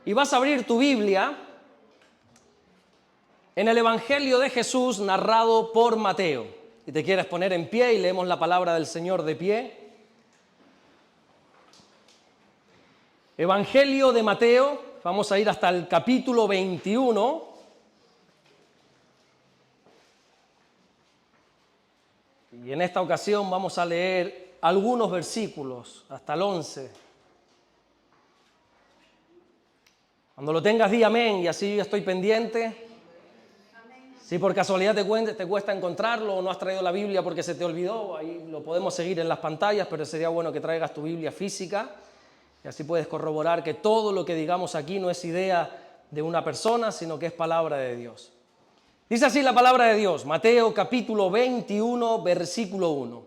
Y vas a abrir tu Biblia en el Evangelio de Jesús narrado por Mateo. Si te quieres poner en pie y leemos la palabra del Señor de pie. Evangelio de Mateo, vamos a ir hasta el capítulo 21. Y en esta ocasión vamos a leer algunos versículos, hasta el 11. Cuando lo tengas, di amén, y así yo estoy pendiente. Si por casualidad te cuesta encontrarlo o no has traído la Biblia porque se te olvidó, ahí lo podemos seguir en las pantallas, pero sería bueno que traigas tu Biblia física y así puedes corroborar que todo lo que digamos aquí no es idea de una persona, sino que es palabra de Dios. Dice así la palabra de Dios, Mateo capítulo 21, versículo 1.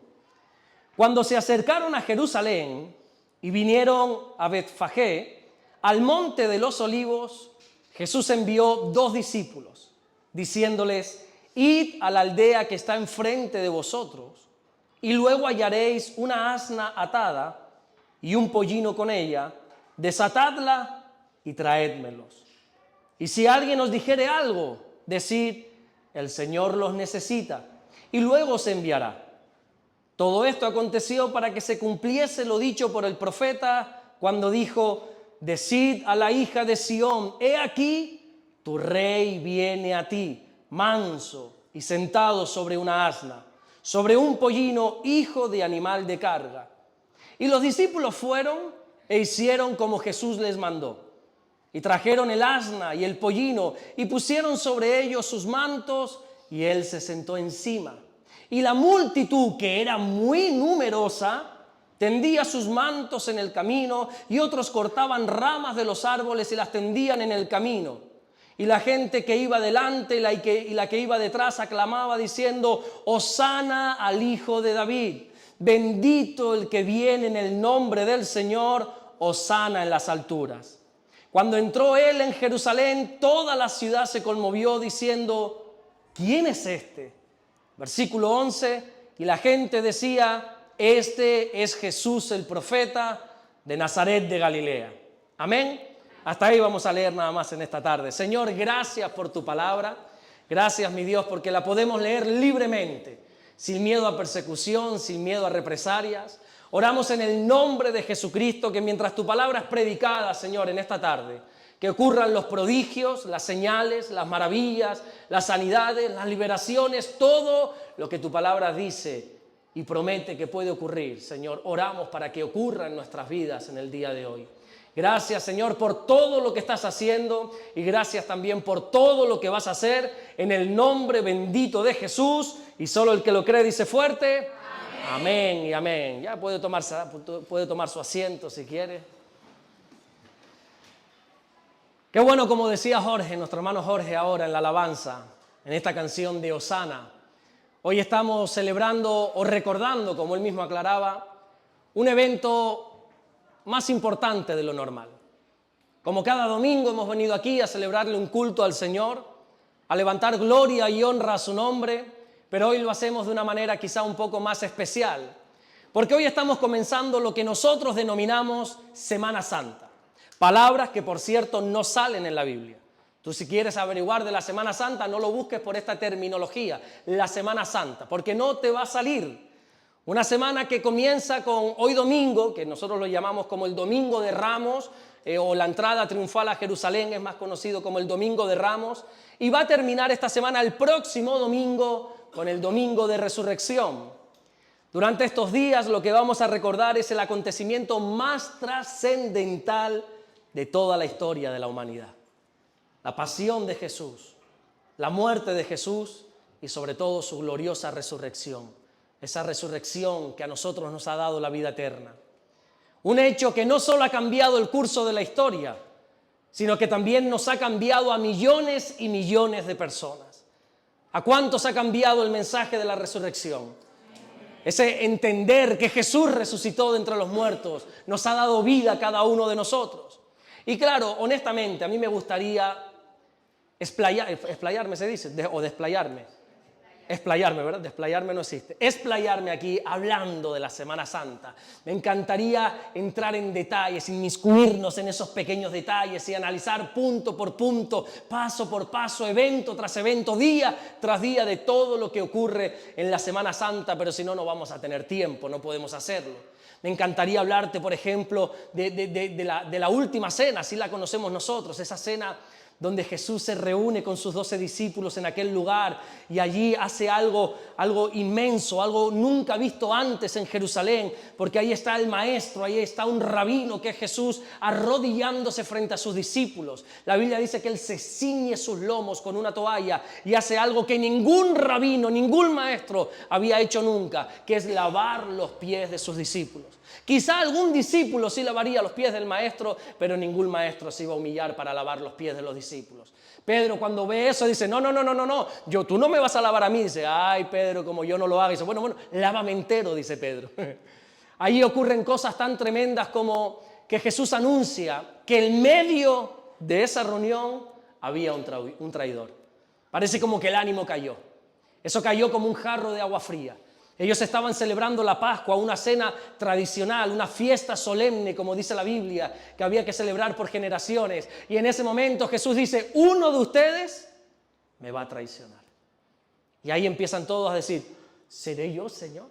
Cuando se acercaron a Jerusalén y vinieron a Betfagé, al monte de los olivos, Jesús envió 2 discípulos, diciéndoles, id a la aldea que está enfrente de vosotros, y luego hallaréis una asna atada y un pollino con ella, desatadla y traédmelos. Y si alguien os dijere algo, decid, el Señor los necesita, y luego os enviará. Todo esto aconteció para que se cumpliese lo dicho por el profeta, cuando dijo, decid a la hija de Sión, he aquí, tu rey viene a ti, manso y sentado sobre una asna, sobre un pollino, hijo de animal de carga. Y los discípulos fueron e hicieron como Jesús les mandó. Y trajeron el asna y el pollino y pusieron sobre ellos sus mantos y él se sentó encima. Y la multitud, que era muy numerosa, tendía sus mantos en el camino y otros cortaban ramas de los árboles y las tendían en el camino. Y la gente que iba delante y la que iba detrás aclamaba diciendo, Hosana al Hijo de David, bendito el que viene en el nombre del Señor, Hosana en las alturas. Cuando entró él en Jerusalén, toda la ciudad se conmovió diciendo, ¿quién es este? Versículo 11, y la gente decía, este es Jesús el profeta de Nazaret de Galilea. Amén. Hasta ahí vamos a leer nada más en esta tarde. Señor, gracias por tu palabra. Gracias, mi Dios, porque la podemos leer libremente, sin miedo a persecución, sin miedo a represalias. Oramos en el nombre de Jesucristo, que mientras tu palabra es predicada, Señor, en esta tarde, que ocurran los prodigios, las señales, las maravillas, las sanidades, las liberaciones, todo lo que tu palabra dice y promete que puede ocurrir. Señor, oramos para que ocurra en nuestras vidas en el día de hoy. Gracias, Señor, por todo lo que estás haciendo y gracias también por todo lo que vas a hacer en el nombre bendito de Jesús. Y solo el que lo cree dice fuerte, amén, amén y amén. Ya puede tomar su asiento si quiere. Qué bueno, como decía Jorge, nuestro hermano Jorge ahora en la alabanza, en esta canción de Hosana. Hoy estamos celebrando o recordando, como él mismo aclaraba, un evento más importante de lo normal. Como cada domingo hemos venido aquí a celebrarle un culto al Señor, a levantar gloria y honra a su nombre, pero hoy lo hacemos de una manera quizá un poco más especial, porque hoy estamos comenzando lo que nosotros denominamos Semana Santa. Palabras que, por cierto, no salen en la Biblia. Tú, si quieres averiguar de la Semana Santa, no lo busques por esta terminología, la Semana Santa, porque no te va a salir. Una semana que comienza con hoy domingo, que nosotros lo llamamos como el Domingo de Ramos, o la entrada triunfal a Jerusalén, es más conocido como el Domingo de Ramos, y va a terminar esta semana el próximo domingo con el Domingo de Resurrección. Durante estos días lo que vamos a recordar es el acontecimiento más trascendental de toda la historia de la humanidad. La pasión de Jesús, la muerte de Jesús y sobre todo su gloriosa resurrección. Esa resurrección que a nosotros nos ha dado la vida eterna. Un hecho que no solo ha cambiado el curso de la historia, sino que también nos ha cambiado a millones y millones de personas. ¿A cuántos ha cambiado el mensaje de la resurrección? Ese entender que Jesús resucitó de entre los muertos nos ha dado vida a cada uno de nosotros. Y claro, honestamente, a mí me gustaría explayarme, se dice, o desplayarme. Explayarme, ¿verdad? Desplayarme no existe. Explayarme aquí hablando de la Semana Santa. Me encantaría entrar en detalles, inmiscuirnos en esos pequeños detalles y analizar punto por punto, paso por paso, evento tras evento, día tras día de todo lo que ocurre en la Semana Santa, pero si no, no vamos a tener tiempo, no podemos hacerlo. Me encantaría hablarte, por ejemplo, de la última cena, así la conocemos nosotros, esa cena donde Jesús se reúne con sus 12 discípulos en aquel lugar y allí hace algo inmenso, algo nunca visto antes en Jerusalén, porque ahí está el maestro, ahí está un rabino que es Jesús arrodillándose frente a sus discípulos. La Biblia dice que él se ciñe sus lomos con una toalla y hace algo que ningún rabino, ningún maestro había hecho nunca, que es lavar los pies de sus discípulos. Quizá algún discípulo sí lavaría los pies del maestro, pero ningún maestro se iba a humillar para lavar los pies de los discípulos. Pedro cuando ve eso dice, no, tú no me vas a lavar a mí. Dice, ay Pedro, como yo no lo hago. Dice, bueno, lávame entero, dice Pedro. Ahí ocurren cosas tan tremendas como que Jesús anuncia que en medio de esa reunión había un traidor. Parece como que el ánimo cayó. Eso cayó como un jarro de agua fría. Ellos estaban celebrando la Pascua, una cena tradicional, una fiesta solemne, como dice la Biblia, que había que celebrar por generaciones. Y en ese momento Jesús dice, uno de ustedes me va a traicionar. Y ahí empiezan todos a decir, ¿seré yo, Señor?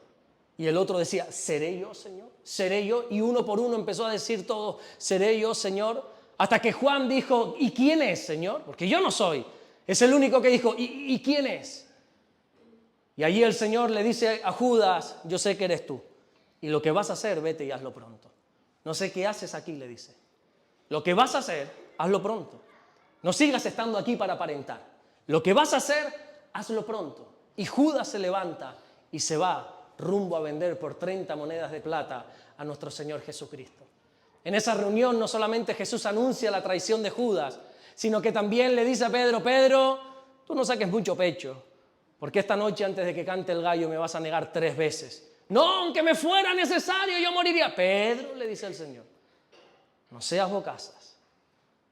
Y el otro decía, ¿seré yo, Señor? ¿Seré yo? Y uno por uno empezó a decir todo, ¿seré yo, Señor? Hasta que Juan dijo, ¿y quién es, Señor? Porque yo no soy. Es el único que dijo, ¿y quién es? Y allí el Señor le dice a Judas, yo sé que eres tú. Y lo que vas a hacer, vete y hazlo pronto. No sé qué haces aquí, le dice. Lo que vas a hacer, hazlo pronto. No sigas estando aquí para aparentar. Lo que vas a hacer, hazlo pronto. Y Judas se levanta y se va rumbo a vender por 30 monedas de plata a nuestro Señor Jesucristo. En esa reunión no solamente Jesús anuncia la traición de Judas, sino que también le dice a Pedro, Pedro, tú no saques mucho pecho. Porque esta noche antes de que cante el gallo me vas a negar 3 veces. No, aunque me fuera necesario yo moriría. Pedro, le dice el Señor, no seas bocazas.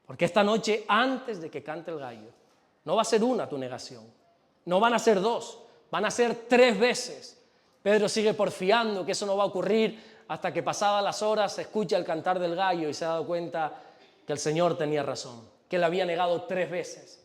Porque esta noche antes de que cante el gallo no va a ser una tu negación. No van a ser 2, van a ser 3 veces. Pedro sigue porfiando que eso no va a ocurrir hasta que pasadas las horas se escucha el cantar del gallo y se ha dado cuenta que el Señor tenía razón, que le había negado 3 veces.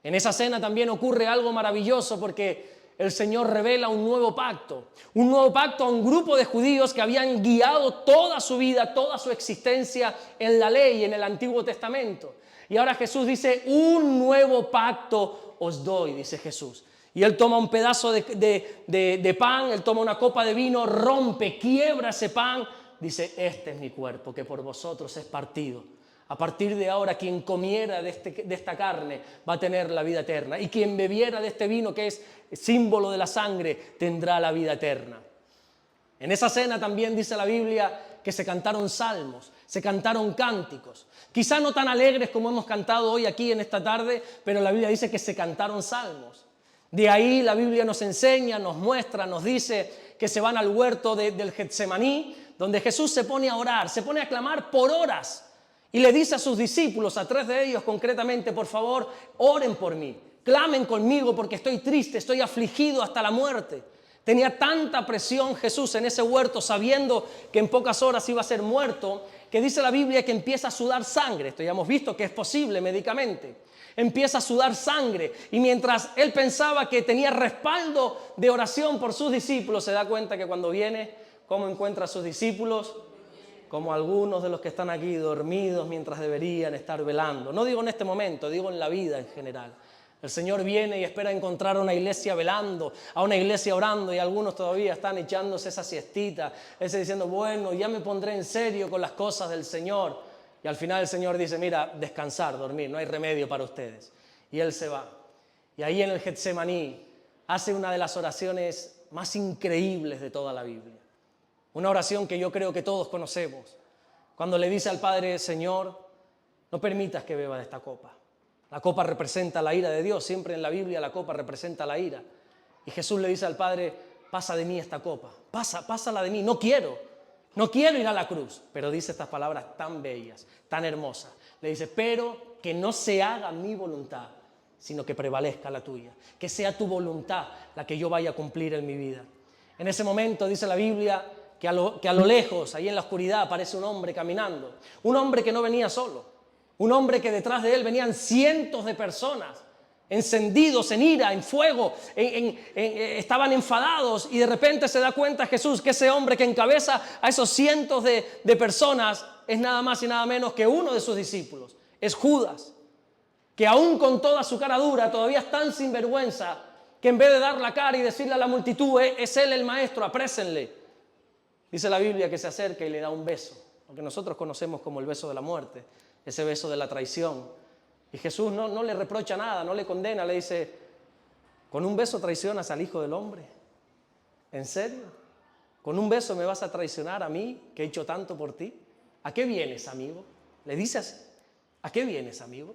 En esa cena también ocurre algo maravilloso porque el Señor revela un nuevo pacto a un grupo de judíos que habían guiado toda su vida, toda su existencia en la ley, en el Antiguo Testamento. Y ahora Jesús dice, un nuevo pacto os doy, dice Jesús. Y Él toma un pedazo de pan, Él toma una copa de vino, rompe, quiebra ese pan, dice, este es mi cuerpo que por vosotros es partido. A partir de ahora, quien comiera de esta carne va a tener la vida eterna. Y quien bebiera de este vino, que es símbolo de la sangre, tendrá la vida eterna. En esa cena también dice la Biblia que se cantaron salmos, se cantaron cánticos. Quizá no tan alegres como hemos cantado hoy aquí en esta tarde, pero la Biblia dice que se cantaron salmos. De ahí la Biblia nos enseña, nos muestra, nos dice que se van al huerto del Getsemaní, donde Jesús se pone a orar, se pone a clamar por horas. Y le dice a sus discípulos, a 3 de ellos concretamente, por favor, oren por mí, clamen conmigo porque estoy triste, estoy afligido hasta la muerte. Tenía tanta presión Jesús en ese huerto, sabiendo que en pocas horas iba a ser muerto, que dice la Biblia que empieza a sudar sangre. Esto ya hemos visto que es posible médicamente. Empieza a sudar sangre y mientras él pensaba que tenía respaldo de oración por sus discípulos, se da cuenta que cuando viene, ¿cómo encuentra a sus discípulos? Como algunos de los que están aquí dormidos mientras deberían estar velando. No digo en este momento, digo en la vida en general. El Señor viene y espera encontrar a una iglesia velando, a una iglesia orando, y algunos todavía están echándose esa siestita, ese diciendo, bueno, ya me pondré en serio con las cosas del Señor. Y al final el Señor dice, mira, descansar, dormir, no hay remedio para ustedes. Y Él se va. Y ahí en el Getsemaní hace una de las oraciones más increíbles de toda la Biblia. Una oración que yo creo que todos conocemos. Cuando le dice al Padre, Señor, no permitas que beba de esta copa. La copa representa la ira de Dios. Siempre en la Biblia la copa representa la ira. Y Jesús le dice al Padre, pasa de mí esta copa. Pásala de mí. No quiero ir a la cruz. Pero dice estas palabras tan bellas, tan hermosas. Le dice, pero que no se haga mi voluntad, sino que prevalezca la tuya. Que sea tu voluntad la que yo vaya a cumplir en mi vida. En ese momento dice la Biblia que a lo lejos, ahí en la oscuridad, aparece un hombre caminando. Un hombre que no venía solo. Un hombre que detrás de él venían cientos de personas, encendidos en ira, en fuego, estaban enfadados, y de repente se da cuenta Jesús que ese hombre que encabeza a esos cientos de personas es nada más y nada menos que uno de sus discípulos, es Judas, que aún con toda su cara dura todavía es tan sinvergüenza que en vez de dar la cara y decirle a la multitud, es él el maestro, aprésenle. Dice la Biblia que se acerca y le da un beso, lo que nosotros conocemos como el beso de la muerte, ese beso de la traición. Y Jesús no le reprocha nada, no le condena, le dice, ¿con un beso traicionas al Hijo del Hombre? ¿En serio? ¿Con un beso me vas a traicionar a mí, que he hecho tanto por ti? ¿A qué vienes, amigo? Le dice así, ¿a qué vienes, amigo?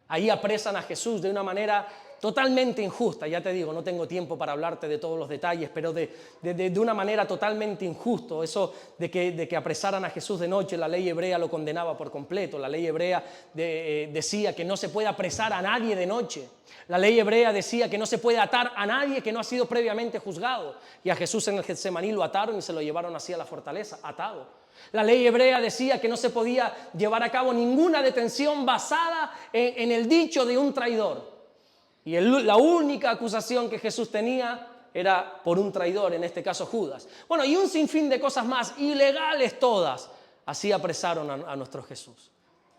Ahí apresan a Jesús de una manera totalmente injusta. Ya te digo, no tengo tiempo para hablarte de todos los detalles, pero de una manera totalmente injusta. Eso de que apresaran a Jesús de noche, la ley hebrea lo condenaba por completo. La ley hebrea decía que no se puede apresar a nadie de noche. La ley hebrea decía que no se puede atar a nadie que no ha sido previamente juzgado. Y a Jesús en el Getsemaní lo ataron y se lo llevaron así a la fortaleza, atado. La ley hebrea decía que no se podía llevar a cabo ninguna detención basada en el dicho de un traidor. Y la única acusación que Jesús tenía era por un traidor, en este caso Judas. Bueno, y un sinfín de cosas más, ilegales todas. Así apresaron a nuestro Jesús.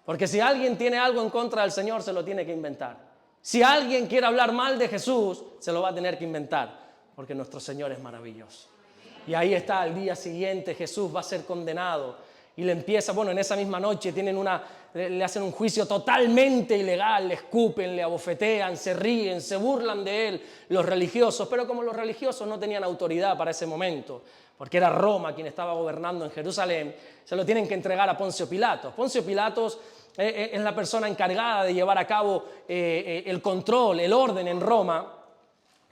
Porque si alguien tiene algo en contra del Señor, se lo tiene que inventar. Si alguien quiere hablar mal de Jesús, se lo va a tener que inventar, porque nuestro Señor es maravilloso. Y ahí está, al día siguiente Jesús va a ser condenado. Y le empieza, bueno, en esa misma noche le hacen un juicio totalmente ilegal, le escupen, le abofetean, se ríen, se burlan de él los religiosos. Pero como los religiosos no tenían autoridad para ese momento, porque era Roma quien estaba gobernando en Jerusalén, se lo tienen que entregar a Poncio Pilatos. Poncio Pilatos es la persona encargada de llevar a cabo el control, el orden en Roma.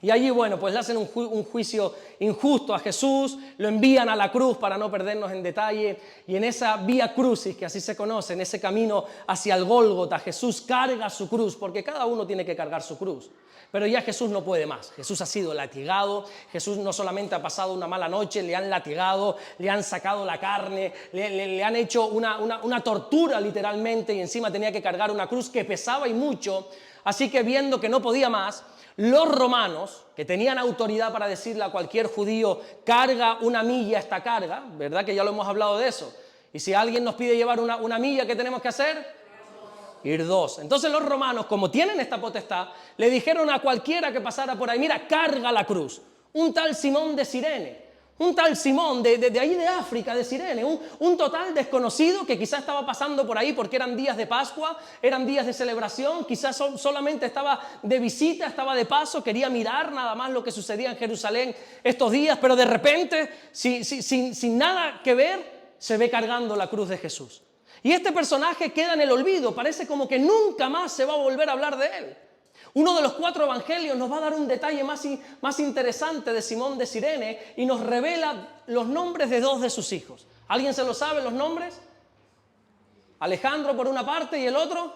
Y allí, bueno, pues le hacen un juicio injusto a Jesús, lo envían a la cruz para no perdernos en detalle, y en esa vía crucis, que así se conoce, en ese camino hacia el Gólgota, Jesús carga su cruz, porque cada uno tiene que cargar su cruz. Pero ya Jesús no puede más. Jesús ha sido latigado. Jesús no solamente ha pasado una mala noche, le han latigado, le han sacado la carne, le han hecho una tortura literalmente, y encima tenía que cargar una cruz que pesaba y mucho. Así que viendo que no podía más, los romanos, que tenían autoridad para decirle a cualquier judío, carga una milla esta carga, ¿verdad que ya lo hemos hablado de eso? Y si alguien nos pide llevar una milla, ¿qué tenemos que hacer? Ir dos. Entonces los romanos, como tienen esta potestad, le dijeron a cualquiera que pasara por ahí, mira, carga la cruz. Un tal Simón de Cirene, un tal Simón de ahí de África, de Cirene, un total desconocido que quizás estaba pasando por ahí porque eran días de Pascua, eran días de celebración, quizás solamente estaba de visita, estaba de paso, quería mirar nada más lo que sucedía en Jerusalén estos días, pero de repente, sin nada que ver, se ve cargando la cruz de Jesús. Y este personaje queda en el olvido, parece como que nunca más se va a volver a hablar de él. Uno de los 4 evangelios nos va a dar un detalle más interesante de Simón de Cirene y nos revela los nombres de 2 de sus hijos. ¿Alguien se lo sabe los nombres? Alejandro por una parte y el otro.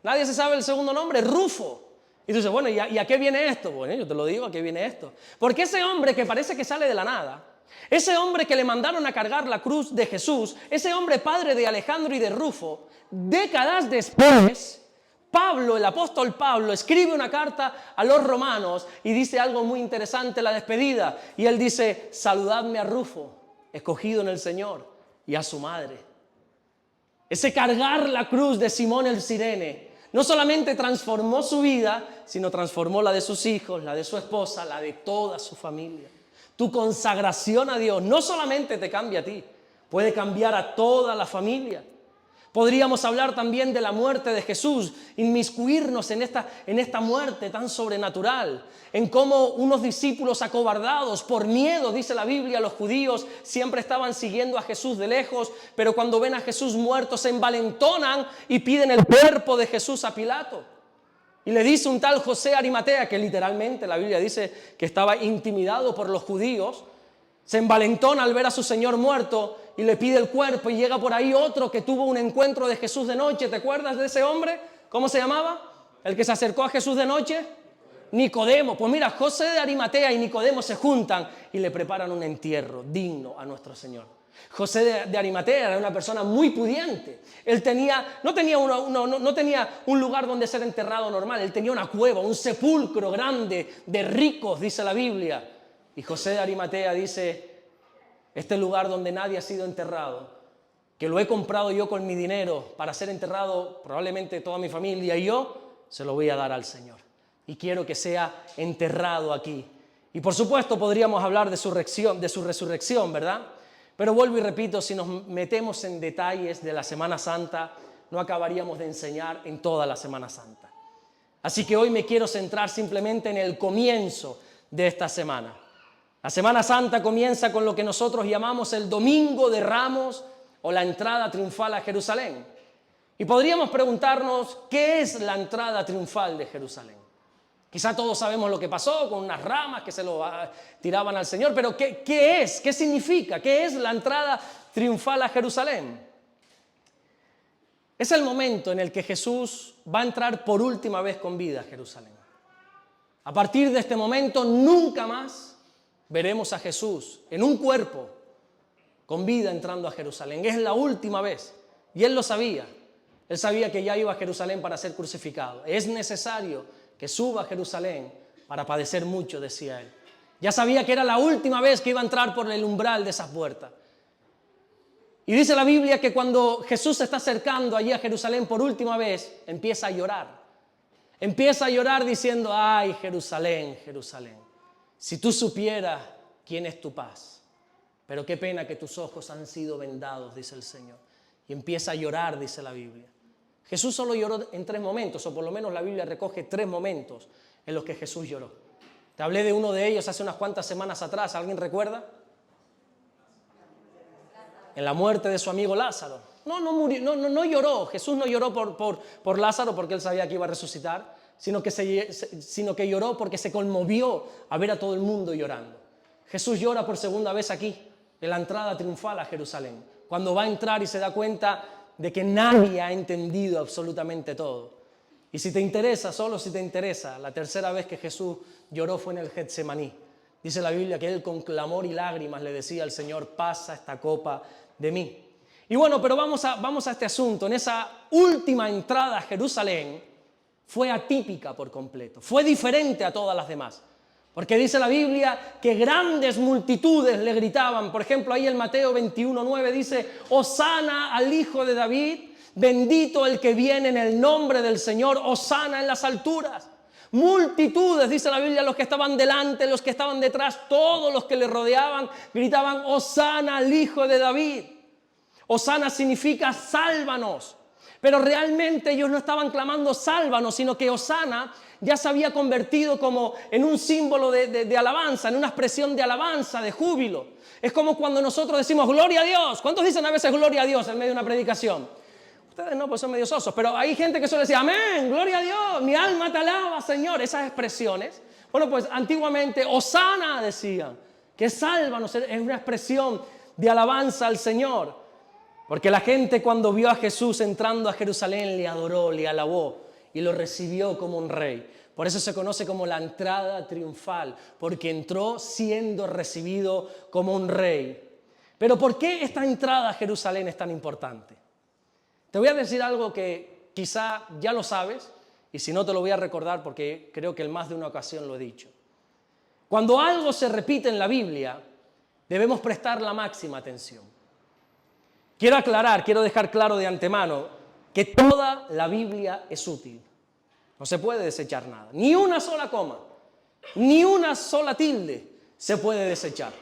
¿Nadie se sabe el segundo nombre? Rufo. Y tú dices, bueno, ¿y a qué viene esto? Bueno, yo te lo digo, ¿a qué viene esto? Porque ese hombre que parece que sale de la nada, ese hombre que le mandaron a cargar la cruz de Jesús, ese hombre padre de Alejandro y de Rufo, décadas después, Pablo, el apóstol Pablo, escribe una carta a los romanos y dice algo muy interesante en la despedida. Y él dice, saludadme a Rufo, escogido en el Señor, y a su madre. Ese cargar la cruz de Simón el Cirene no solamente transformó su vida, sino transformó la de sus hijos, la de su esposa, la de toda su familia. Tu consagración a Dios no solamente te cambia a ti, puede cambiar a toda la familia. Podríamos hablar también de la muerte de Jesús, inmiscuirnos en esta muerte tan sobrenatural, en cómo unos discípulos acobardados por miedo, dice la Biblia, los judíos siempre estaban siguiendo a Jesús de lejos, pero cuando ven a Jesús muerto se envalentonan y piden el cuerpo de Jesús a Pilato. Y le dice un tal José Arimatea, que literalmente la Biblia dice que estaba intimidado por los judíos, se envalentona al ver a su Señor muerto y le pide el cuerpo, y llega por ahí otro que tuvo un encuentro de Jesús de noche. ¿Te acuerdas de ese hombre? ¿Cómo se llamaba? El que se acercó a Jesús de noche, Nicodemo. Pues mira, José de Arimatea y Nicodemo se juntan y le preparan un entierro digno a nuestro Señor. José de Arimatea era una persona muy pudiente. Él no tenía un lugar donde ser enterrado normal. Él tenía una cueva, un sepulcro grande de ricos, dice la Biblia. Y José de Arimatea dice, este lugar donde nadie ha sido enterrado, que lo he comprado yo con mi dinero para ser enterrado probablemente toda mi familia y yo, se lo voy a dar al Señor. Y quiero que sea enterrado aquí. Y por supuesto podríamos hablar de su resurrección, ¿verdad? Pero vuelvo y repito, si nos metemos en detalles de la Semana Santa, no acabaríamos de enseñar en toda la Semana Santa. Así que hoy me quiero centrar simplemente en el comienzo de esta semana. La Semana Santa comienza con lo que nosotros llamamos el Domingo de Ramos o la entrada triunfal a Jerusalén. Y podríamos preguntarnos, ¿qué es la entrada triunfal de Jerusalén? Quizá todos sabemos lo que pasó con unas ramas que se lo tiraban al Señor, pero ¿qué es? ¿Qué significa? ¿Qué es la entrada triunfal a Jerusalén? Es el momento en el que Jesús va a entrar por última vez con vida a Jerusalén. A partir de este momento nunca más veremos a Jesús en un cuerpo con vida entrando a Jerusalén. Es la última vez. Y Él lo sabía. Él sabía que ya iba a Jerusalén para ser crucificado. Es necesario que suba a Jerusalén para padecer mucho, decía Él. Ya sabía que era la última vez que iba a entrar por el umbral de esas puertas. Y dice la Biblia que cuando Jesús se está acercando allí a Jerusalén por última vez, empieza a llorar. Empieza a llorar diciendo, ay, Jerusalén, Jerusalén, si tú supieras quién es tu paz, pero qué pena que tus ojos han sido vendados, dice el Señor. Y empieza a llorar, dice la Biblia. Jesús solo lloró en 3 momentos, o por lo menos la Biblia recoge 3 momentos en los que Jesús lloró. Te hablé de uno de ellos hace unas cuantas semanas atrás, ¿alguien recuerda? En la muerte de su amigo Lázaro. No lloró, Jesús no lloró por Lázaro porque él sabía que iba a resucitar, sino que lloró porque se conmovió a ver a todo el mundo llorando. Jesús llora por segunda vez aquí, en la entrada triunfal a Jerusalén, cuando va a entrar y se da cuenta de que nadie ha entendido absolutamente todo. Y si te interesa, solo si te interesa, la tercera vez que Jesús lloró fue en el Getsemaní. Dice la Biblia que Él con clamor y lágrimas le decía al Señor, pasa esta copa de mí. Y bueno, pero vamos a este asunto. En esa última entrada a Jerusalén fue atípica por completo, fue diferente a todas las demás. Porque dice la Biblia que grandes multitudes le gritaban. Por ejemplo, ahí en Mateo 21:9 dice, Hosana al Hijo de David, bendito el que viene en el nombre del Señor, Hosana en las alturas. Multitudes, dice la Biblia, los que estaban delante, los que estaban detrás, todos los que le rodeaban, gritaban, Hosana al Hijo de David. Hosana significa sálvanos. Pero realmente ellos no estaban clamando sálvanos, sino que Hosana ya se había convertido como en un símbolo de alabanza, en una expresión de alabanza, de júbilo. Es como cuando nosotros decimos gloria a Dios. ¿Cuántos dicen a veces gloria a Dios en medio de una predicación? Ustedes no, pues son medio sosos, pero hay gente que suele decir amén, gloria a Dios, mi alma te alaba, Señor. Esas expresiones, bueno, pues antiguamente Hosana decían, que sálvanos, es una expresión de alabanza al Señor. Porque la gente cuando vio a Jesús entrando a Jerusalén le adoró, le alabó y lo recibió como un rey. Por eso se conoce como la entrada triunfal, porque entró siendo recibido como un rey. Pero ¿por qué esta entrada a Jerusalén es tan importante? Te voy a decir algo que quizá ya lo sabes, y si no te lo voy a recordar porque creo que en más de una ocasión lo he dicho. Cuando algo se repite en la Biblia, debemos prestar la máxima atención. Quiero dejar claro de antemano que toda la Biblia es útil. No se puede desechar nada. Ni una sola coma, ni una sola tilde se puede desechar.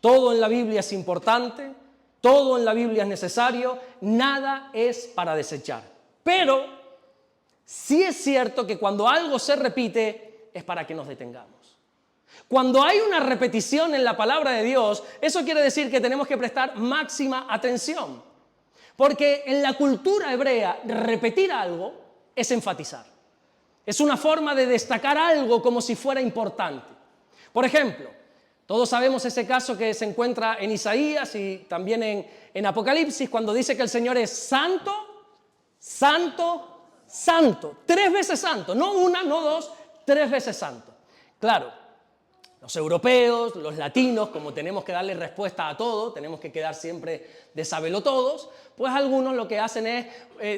Todo en la Biblia es importante, todo en la Biblia es necesario, nada es para desechar. Pero sí es cierto que cuando algo se repite es para que nos detengamos. Cuando hay una repetición en la palabra de Dios, eso quiere decir que tenemos que prestar máxima atención. Porque en la cultura hebrea, repetir algo es enfatizar. Es una forma de destacar algo como si fuera importante. Por ejemplo, todos sabemos ese caso que se encuentra en Isaías y también en Apocalipsis, cuando dice que el Señor es santo, santo, santo, 3 veces santo, no una, no dos, 3 veces santo. Claro, los europeos, los latinos, como tenemos que darle respuesta a todo, tenemos que quedar siempre de sabelotodos, pues algunos lo que hacen es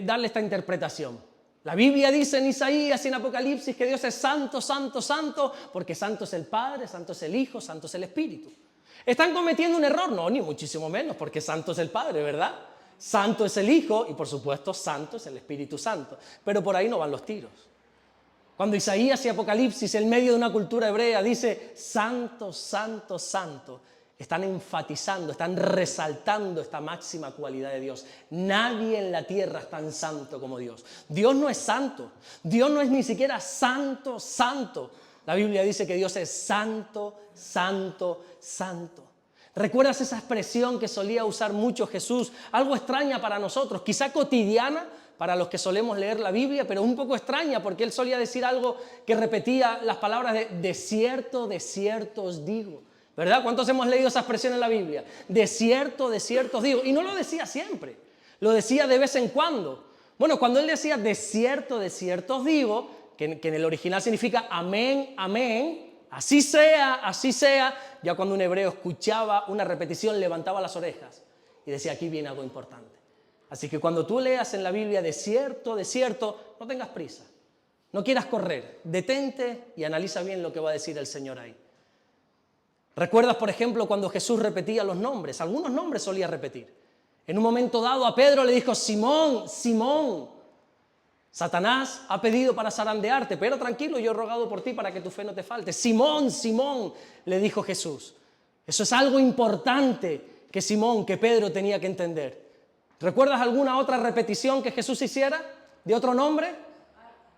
darle esta interpretación. La Biblia dice en Isaías y en Apocalipsis que Dios es santo, santo, santo, porque santo es el Padre, santo es el Hijo, santo es el Espíritu. ¿Están cometiendo un error? No, ni muchísimo menos, porque santo es el Padre, ¿verdad? Santo es el Hijo y por supuesto santo es el Espíritu Santo. Pero por ahí no van los tiros. Cuando Isaías y Apocalipsis, en medio de una cultura hebrea, dice santo, santo, santo, están enfatizando, están resaltando esta máxima cualidad de Dios. Nadie en la tierra es tan santo como Dios. Dios no es santo. Dios no es ni siquiera santo, santo. La Biblia dice que Dios es santo, santo, santo. ¿Recuerdas esa expresión que solía usar mucho Jesús? Algo extraña para nosotros, quizá cotidiana para los que solemos leer la Biblia, pero un poco extraña porque él solía decir algo que repetía las palabras de cierto, de cierto os digo. ¿Verdad? ¿Cuántos hemos leído esa expresión en la Biblia? De cierto os digo. Y no lo decía siempre, lo decía de vez en cuando. Bueno, cuando él decía de cierto os digo, que en el original significa amén, amén, así sea, ya cuando un hebreo escuchaba una repetición levantaba las orejas y decía aquí viene algo importante. Así que cuando tú leas en la Biblia de cierto, no tengas prisa, no quieras correr, detente y analiza bien lo que va a decir el Señor ahí. ¿Recuerdas, por ejemplo, cuando Jesús repetía los nombres? Algunos nombres solía repetir. En un momento dado a Pedro le dijo, Simón, Simón, Satanás ha pedido para zarandearte, pero tranquilo, yo he rogado por ti para que tu fe no te falte. Simón, Simón, le dijo Jesús. Eso es algo importante que Simón, que Pedro tenía que entender. ¿Recuerdas alguna otra repetición que Jesús hiciera de otro nombre?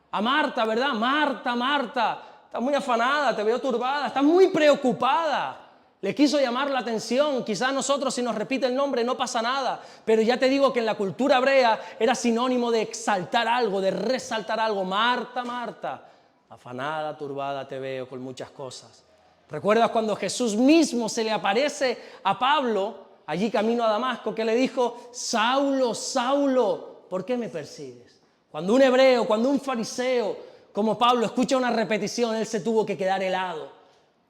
A Marta, ¿verdad? Marta, Marta. Estás muy afanada, te veo turbada, estás muy preocupada. Le quiso llamar la atención. Quizás nosotros si nos repite el nombre no pasa nada, pero ya te digo que en la cultura hebrea era sinónimo de exaltar algo, de resaltar algo. Marta, Marta, afanada, turbada te veo con muchas cosas. ¿Recuerdas cuando Jesús mismo se le aparece a Pablo, allí camino a Damasco, que le dijo, Saulo, Saulo, ¿por qué me persigues? Cuando un hebreo, cuando un fariseo como Pablo escucha una repetición, él se tuvo que quedar helado.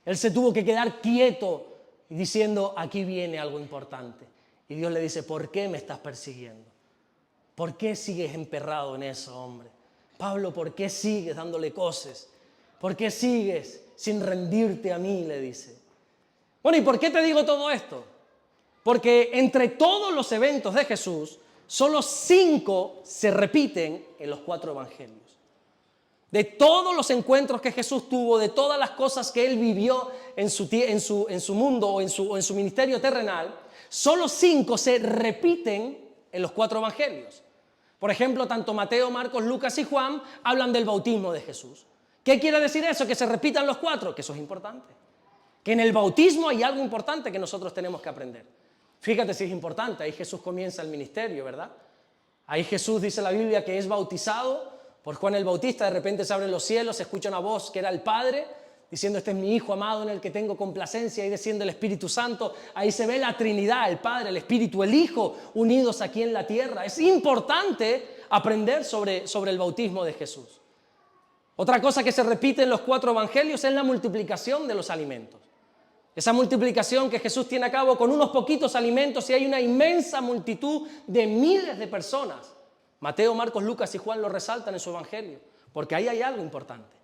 Él se tuvo que quedar quieto y diciendo, aquí viene algo importante. Y Dios le dice, ¿por qué me estás persiguiendo? ¿Por qué sigues emperrado en eso, hombre? Pablo, ¿por qué sigues dándole cosas? ¿Por qué sigues sin rendirte a mí? Le dice. Bueno, ¿y por qué te digo todo esto? Porque entre todos los eventos de Jesús, solo 5 se repiten en los 4 evangelios. De todos los encuentros que Jesús tuvo, de todas las cosas que Él vivió en su mundo o en su ministerio terrenal, solo 5 se repiten en los 4 evangelios. Por ejemplo, tanto Mateo, Marcos, Lucas y Juan hablan del bautismo de Jesús. ¿Qué quiere decir eso? Que se repitan los 4, que eso es importante. Que en el bautismo hay algo importante que nosotros tenemos que aprender. Fíjate si es importante, ahí Jesús comienza el ministerio, ¿verdad? Ahí Jesús dice la Biblia que es bautizado por Juan el Bautista. De repente se abren los cielos, se escucha una voz que era el Padre, diciendo este es mi Hijo amado en el que tengo complacencia, y desciende el Espíritu Santo. Ahí se ve la Trinidad, el Padre, el Espíritu, el Hijo, unidos aquí en la tierra. Es importante aprender sobre el bautismo de Jesús. Otra cosa que se repite en los 4 evangelios es la multiplicación de los alimentos. Esa multiplicación que Jesús tiene a cabo con unos poquitos alimentos y hay una inmensa multitud de miles de personas. Mateo, Marcos, Lucas y Juan lo resaltan en su evangelio, porque ahí hay algo importante.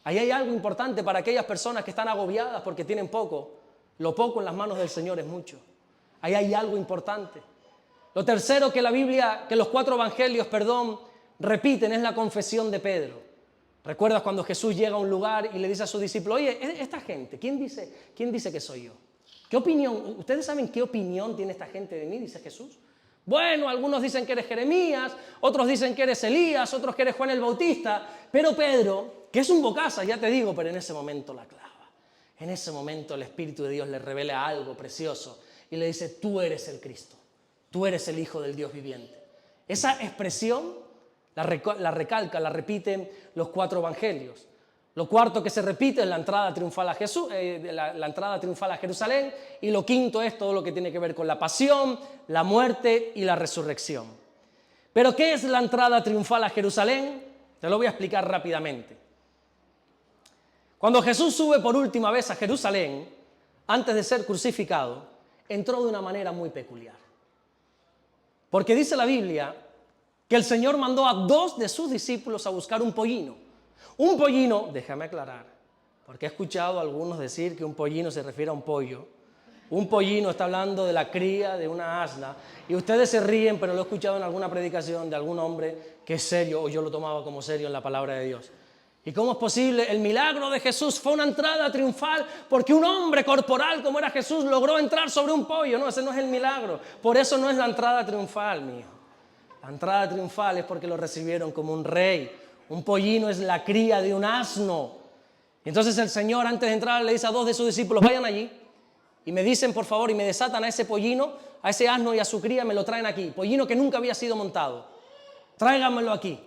Ahí hay algo importante para aquellas personas que están agobiadas porque tienen poco. Lo poco en las manos del Señor es mucho. Ahí hay algo importante. Lo tercero que los 4 evangelios, repiten es la confesión de Pedro. ¿Recuerdas cuando Jesús llega a un lugar y le dice a sus discípulos, oye, esta gente, ¿quién dice que soy yo? ¿Qué opinión? ¿Ustedes saben qué opinión tiene esta gente de mí? Dice Jesús. Bueno, algunos dicen que eres Jeremías, otros dicen que eres Elías, otros que eres Juan el Bautista, pero Pedro, que es un bocaza, ya te digo, pero en ese momento la clava. En ese momento el Espíritu de Dios le revela algo precioso y le dice, tú eres el Cristo, tú eres el Hijo del Dios viviente. Esa expresión la repiten los 4 evangelios. Lo cuarto que se repite es la entrada triunfal a Jerusalén, y lo quinto es todo lo que tiene que ver con la pasión, la muerte y la resurrección. Pero ¿qué es la entrada triunfal a Jerusalén? Te lo voy a explicar rápidamente. Cuando Jesús sube por última vez a Jerusalén, antes de ser crucificado, entró de una manera muy peculiar. Porque dice la Biblia que el Señor mandó a 2 de sus discípulos a buscar un pollino. Un pollino, déjame aclarar, porque he escuchado a algunos decir que un pollino se refiere a un pollo. Un pollino está hablando de la cría de una asna. Y ustedes se ríen, pero lo he escuchado en alguna predicación de algún hombre que es serio, o yo lo tomaba como serio en la palabra de Dios. ¿Y cómo es posible? El milagro de Jesús fue una entrada triunfal porque un hombre corporal como era Jesús logró entrar sobre un pollo. No, ese no es el milagro. Por eso no es la entrada triunfal, mi hijo. La entrada triunfal es porque lo recibieron como un rey. Un pollino es la cría de un asno. Entonces el Señor, antes de entrar, le dice a 2 de sus discípulos, vayan allí y me dicen, por favor, y me desatan a ese pollino, a ese asno y a su cría, me lo traen aquí. Pollino que nunca había sido montado. Tráiganmelo aquí.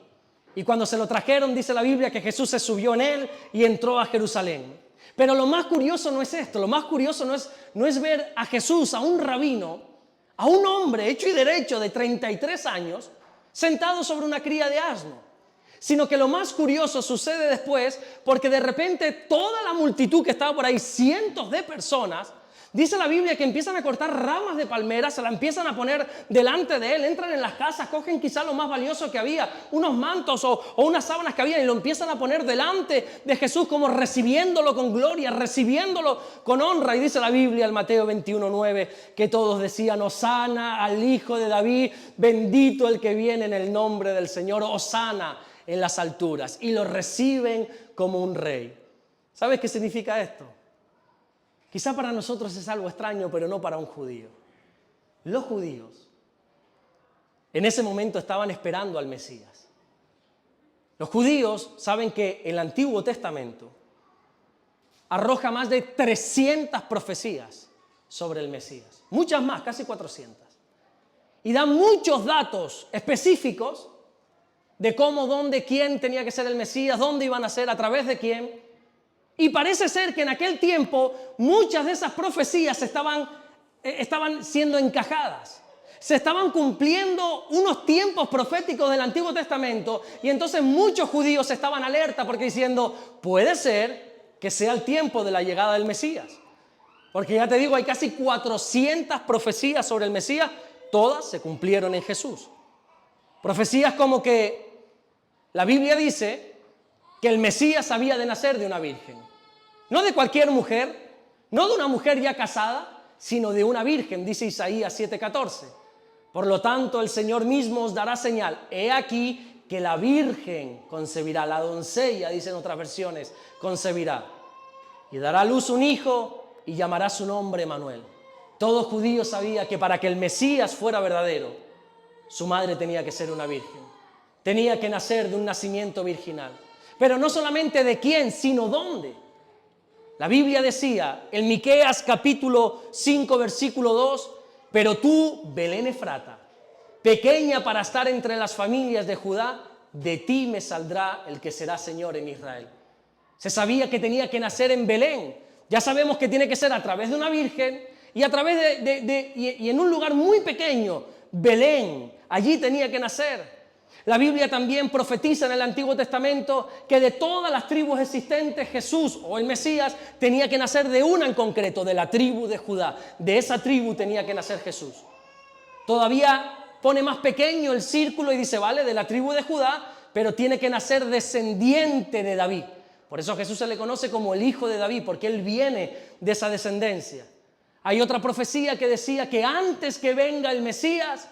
Y cuando se lo trajeron, dice la Biblia que Jesús se subió en él y entró a Jerusalén. Pero lo más curioso no es esto, lo más curioso no es ver a Jesús, a un rabino, a un hombre hecho y derecho de 33 años, sentado sobre una cría de asno. Sino que lo más curioso sucede después, porque de repente toda la multitud que estaba por ahí, cientos de personas, dice la Biblia que empiezan a cortar ramas de palmeras, se la empiezan a poner delante de él, entran en las casas, cogen quizá lo más valioso que había, unos mantos o unas sábanas que había y lo empiezan a poner delante de Jesús como recibiéndolo con gloria, recibiéndolo con honra. Y dice la Biblia en Mateo 21:9 que todos decían, Hosana al Hijo de David, bendito el que viene en el nombre del Señor, Hosana en las alturas. Y lo reciben como un rey. ¿Sabes qué significa esto? Quizá para nosotros es algo extraño, pero no para un judío. Los judíos en ese momento estaban esperando al Mesías. Los judíos saben que el Antiguo Testamento arroja más de 300 profecías sobre el Mesías. Muchas más, casi 400. Y da muchos datos específicos de cómo, dónde, quién tenía que ser el Mesías, dónde iban a ser, a través de quién. Y parece ser que en aquel tiempo muchas de esas profecías estaban siendo encajadas. Se estaban cumpliendo unos tiempos proféticos del Antiguo Testamento y entonces muchos judíos estaban alerta porque diciendo, puede ser que sea el tiempo de la llegada del Mesías. Porque ya te digo, hay casi 400 profecías sobre el Mesías, todas se cumplieron en Jesús. Profecías como que la Biblia dice que el Mesías había de nacer de una virgen. No de cualquier mujer, no de una mujer ya casada, sino de una virgen, dice Isaías 7:14. Por lo tanto, el Señor mismo os dará señal. He aquí que la virgen concebirá, la doncella, dicen otras versiones, concebirá. Y dará a luz un hijo y llamará su nombre Emanuel. Todo judío sabía que para que el Mesías fuera verdadero, su madre tenía que ser una virgen. Tenía que nacer de un nacimiento virginal. Pero no solamente de quién, sino dónde. La Biblia decía en Miqueas capítulo 5 versículo 2, pero tú, Belén Efrata, pequeña para estar entre las familias de Judá, de ti me saldrá el que será Señor en Israel. Se sabía que tenía que nacer en Belén. Ya sabemos que tiene que ser a través de una virgen y a través y en un lugar muy pequeño, Belén, allí tenía que nacer. La Biblia también profetiza en el Antiguo Testamento que de todas las tribus existentes, Jesús o el Mesías tenía que nacer de una en concreto, de la tribu de Judá. De esa tribu tenía que nacer Jesús. Todavía pone más pequeño el círculo y dice, vale, de la tribu de Judá, pero tiene que nacer descendiente de David. Por eso a Jesús se le conoce como el Hijo de David, porque él viene de esa descendencia. Hay otra profecía que decía que antes que venga el Mesías,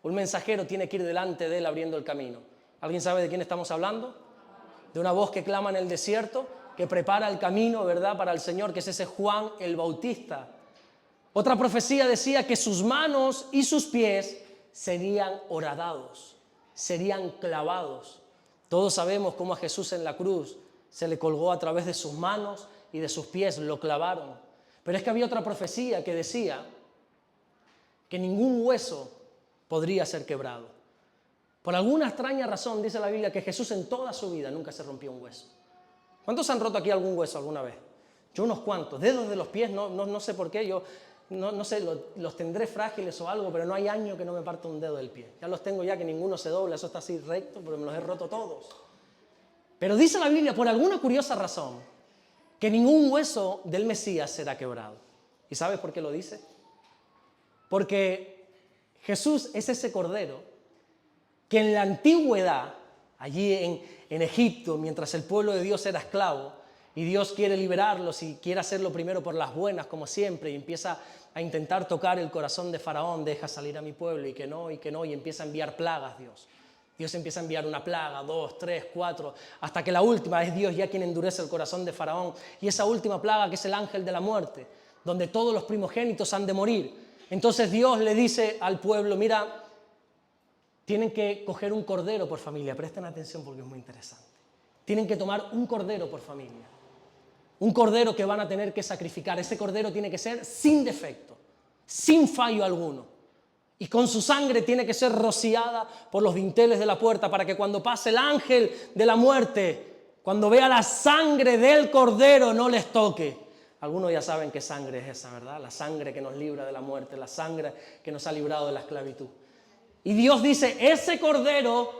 un mensajero tiene que ir delante de él abriendo el camino. ¿Alguien sabe de quién estamos hablando? De una voz que clama en el desierto, que prepara el camino, ¿verdad?, para el Señor, que es ese Juan el Bautista. Otra profecía decía que sus manos y sus pies serían horadados, serían clavados. Todos sabemos cómo a Jesús en la cruz se le colgó a través de sus manos y de sus pies, lo clavaron. Pero es que había otra profecía que decía que ningún hueso podría ser quebrado. Por alguna extraña razón dice la Biblia que Jesús en toda su vida nunca se rompió un hueso. ¿Cuántos han roto aquí algún hueso alguna vez? Yo unos cuantos, dedos de los pies, no sé por qué. Yo no sé, los tendré frágiles o algo, pero no hay año que no me parta un dedo del pie. Ya los tengo ya que ninguno se dobla, eso está así recto, pero me los he roto todos. Pero dice la Biblia, por alguna curiosa razón, que ningún hueso del Mesías será quebrado. ¿Y sabes por qué lo dice? Porque Jesús es ese cordero que en la antigüedad, allí en Egipto, mientras el pueblo de Dios era esclavo, y Dios quiere liberarlos y quiere hacerlo primero por las buenas, como siempre, y empieza a intentar tocar el corazón de Faraón, deja salir a mi pueblo, y que no, y empieza a enviar plagas Dios. Dios empieza a enviar una plaga, 2, 3, 4, hasta que la última es Dios ya quien endurece el corazón de Faraón. Y esa última plaga que es el ángel de la muerte, donde todos los primogénitos han de morir. Entonces Dios le dice al pueblo, mira, tienen que coger un cordero por familia. Presten atención porque es muy interesante. Tienen que tomar un cordero por familia. Un cordero que van a tener que sacrificar. Ese cordero tiene que ser sin defecto, sin fallo alguno. Y con su sangre tiene que ser rociada por los dinteles de la puerta para que cuando pase el ángel de la muerte, cuando vea la sangre del cordero, no les toque. Algunos ya saben qué sangre es esa, ¿verdad? La sangre que nos libra de la muerte, la sangre que nos ha librado de la esclavitud. Y Dios dice, ese cordero,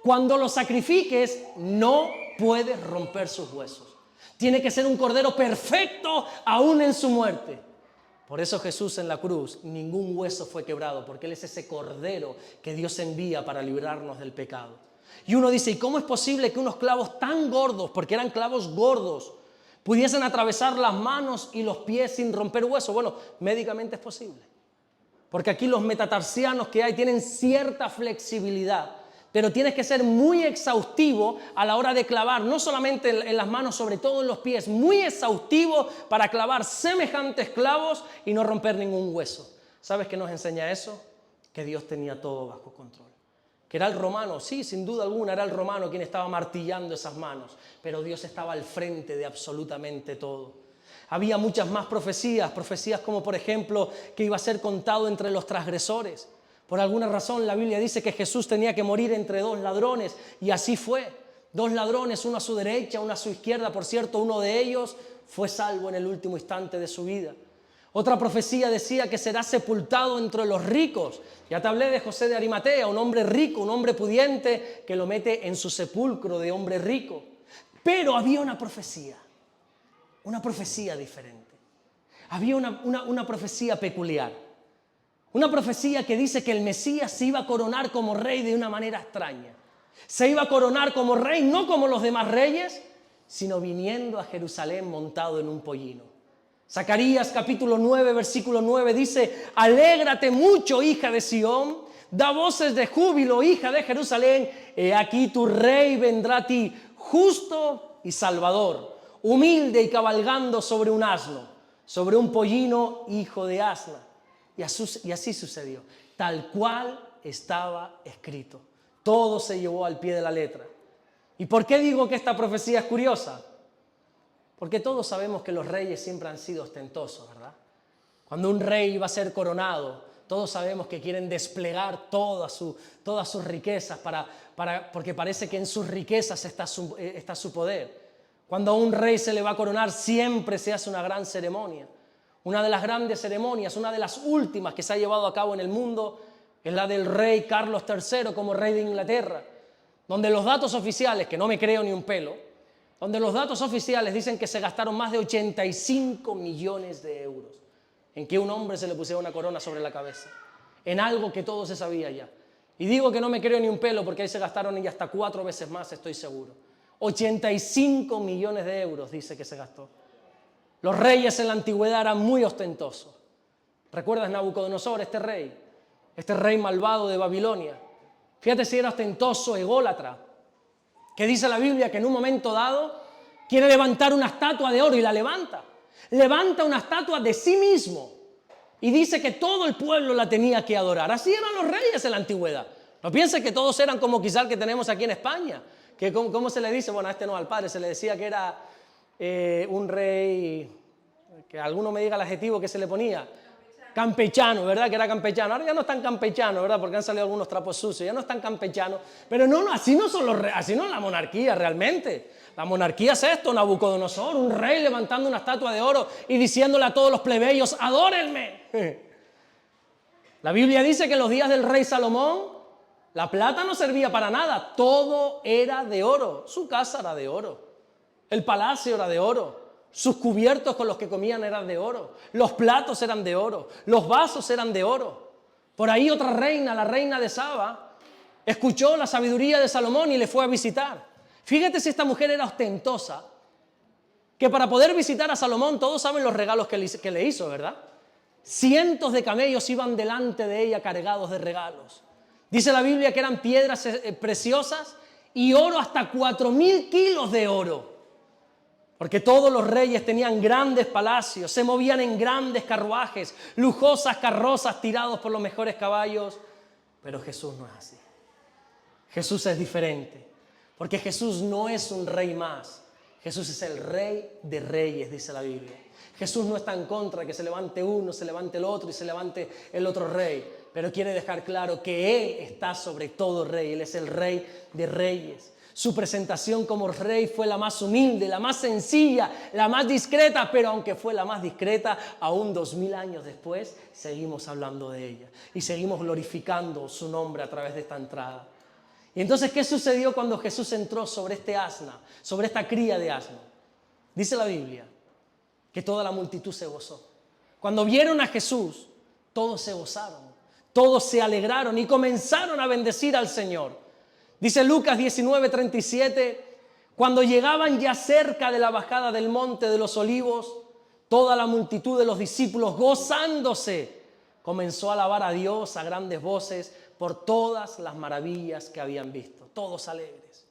cuando lo sacrifiques, no puedes romper sus huesos. Tiene que ser un cordero perfecto aún en su muerte. Por eso Jesús en la cruz, ningún hueso fue quebrado, porque Él es ese cordero que Dios envía para librarnos del pecado. Y uno dice, ¿y cómo es posible que unos clavos tan gordos, porque eran clavos gordos, pudiesen atravesar las manos y los pies sin romper hueso? Bueno, médicamente es posible. Porque aquí los metatarsianos que hay tienen cierta flexibilidad, pero tienes que ser muy exhaustivo a la hora de clavar, no solamente en las manos, sobre todo en los pies, muy exhaustivo para clavar semejantes clavos y no romper ningún hueso. ¿Sabes qué nos enseña eso? Que Dios tenía todo bajo control. Que era el romano, sí, sin duda alguna, era el romano quien estaba martillando esas manos, pero Dios estaba al frente de absolutamente todo. Había muchas más profecías como por ejemplo que iba a ser contado entre los transgresores. Por alguna razón la Biblia dice que Jesús tenía que morir entre dos ladrones y así fue. Dos ladrones, uno a su derecha, uno a su izquierda. Por cierto, uno de ellos fue salvo en el último instante de su vida. Otra profecía decía que será sepultado entre los ricos. Ya te hablé de José de Arimatea, un hombre rico, un hombre pudiente que lo mete en su sepulcro de hombre rico. Pero había una profecía diferente. Había una profecía peculiar. Una profecía que dice que el Mesías se iba a coronar como rey de una manera extraña. Se iba a coronar como rey, no como los demás reyes, sino viniendo a Jerusalén montado en un pollino. Zacarías capítulo 9, versículo 9 dice, alégrate mucho, hija de Sión, da voces de júbilo, hija de Jerusalén, he aquí tu rey vendrá a ti, justo y salvador, humilde y cabalgando sobre un asno, sobre un pollino, hijo de asna. Y así sucedió, tal cual estaba escrito. Todo se llevó al pie de la letra. ¿Y por qué digo que esta profecía es curiosa? Porque todos sabemos que los reyes siempre han sido ostentosos, ¿verdad? Cuando un rey va a ser coronado, todos sabemos que quieren desplegar todas sus riquezas porque parece que en sus riquezas está su poder. Cuando a un rey se le va a coronar, siempre se hace una gran ceremonia. Una de las grandes ceremonias, una de las últimas que se ha llevado a cabo en el mundo, es la del rey Carlos III como rey de Inglaterra, donde los datos oficiales, que no me creo ni un pelo, donde los datos oficiales dicen que se gastaron más de 85 millones de euros en que un hombre se le pusiera una corona sobre la cabeza, en algo que todo se sabía ya. Y digo que no me creo ni un pelo porque ahí se gastaron y hasta 4 veces más, estoy seguro. 85 millones de euros dice que se gastó. Los reyes en la antigüedad eran muy ostentosos. ¿Recuerdas Nabucodonosor, este rey malvado de Babilonia? Fíjate si era ostentoso, ególatra, que dice la Biblia que en un momento dado quiere levantar una estatua de oro y la levanta. Levanta una estatua de sí mismo y dice que todo el pueblo la tenía que adorar. Así eran los reyes en la antigüedad. No pienses que todos eran como quizá el que tenemos aquí en España. Que ¿cómo se le dice? Bueno, a este no, al padre se le decía que era un rey, que alguno me diga el adjetivo que se le ponía. campechano, ¿verdad? Que era campechano. Ahora ya no es tan campechano, ¿verdad? Porque han salido algunos trapos sucios, ya no es tan campechano. Pero no, así no son así no es la monarquía realmente. La monarquía es esto, Nabucodonosor, un rey levantando una estatua de oro y diciéndole a todos los plebeyos, adórenme. La Biblia dice que en los días del rey Salomón, la plata no servía para nada, todo era de oro. Su casa era de oro, el palacio era de oro. Sus cubiertos con los que comían eran de oro. Los platos eran de oro. Los vasos eran de oro. Por ahí otra reina, la reina de Saba, escuchó la sabiduría de Salomón y le fue a visitar. Fíjate si esta mujer era ostentosa, que para poder visitar a Salomón, todos saben los regalos que le hizo, ¿verdad? Cientos de camellos iban delante de ella cargados de regalos. Dice la Biblia que eran piedras preciosas y oro hasta 4.000 kilos de oro. Porque todos los reyes tenían grandes palacios, se movían en grandes carruajes, lujosas carrozas tirados por los mejores caballos. Pero Jesús no es así. Jesús es diferente, porque Jesús no es un rey más. Jesús es el Rey de Reyes, dice la Biblia. Jesús no está en contra de que se levante uno, se levante el otro y se levante el otro rey. Pero quiere dejar claro que Él está sobre todo rey. Él es el Rey de Reyes. Su presentación como rey fue la más humilde, la más sencilla, la más discreta, pero aunque fue la más discreta, aún 2000 años después seguimos hablando de ella y seguimos glorificando su nombre a través de esta entrada. Y entonces, ¿qué sucedió cuando Jesús entró sobre este asna, sobre esta cría de asno? Dice la Biblia que toda la multitud se gozó. Cuando vieron a Jesús, todos se gozaron, todos se alegraron y comenzaron a bendecir al Señor. Dice Lucas 19:37, cuando llegaban ya cerca de la bajada del monte de los olivos, toda la multitud de los discípulos, gozándose, comenzó a alabar a Dios a grandes voces por todas las maravillas que habían visto. Todos alegres,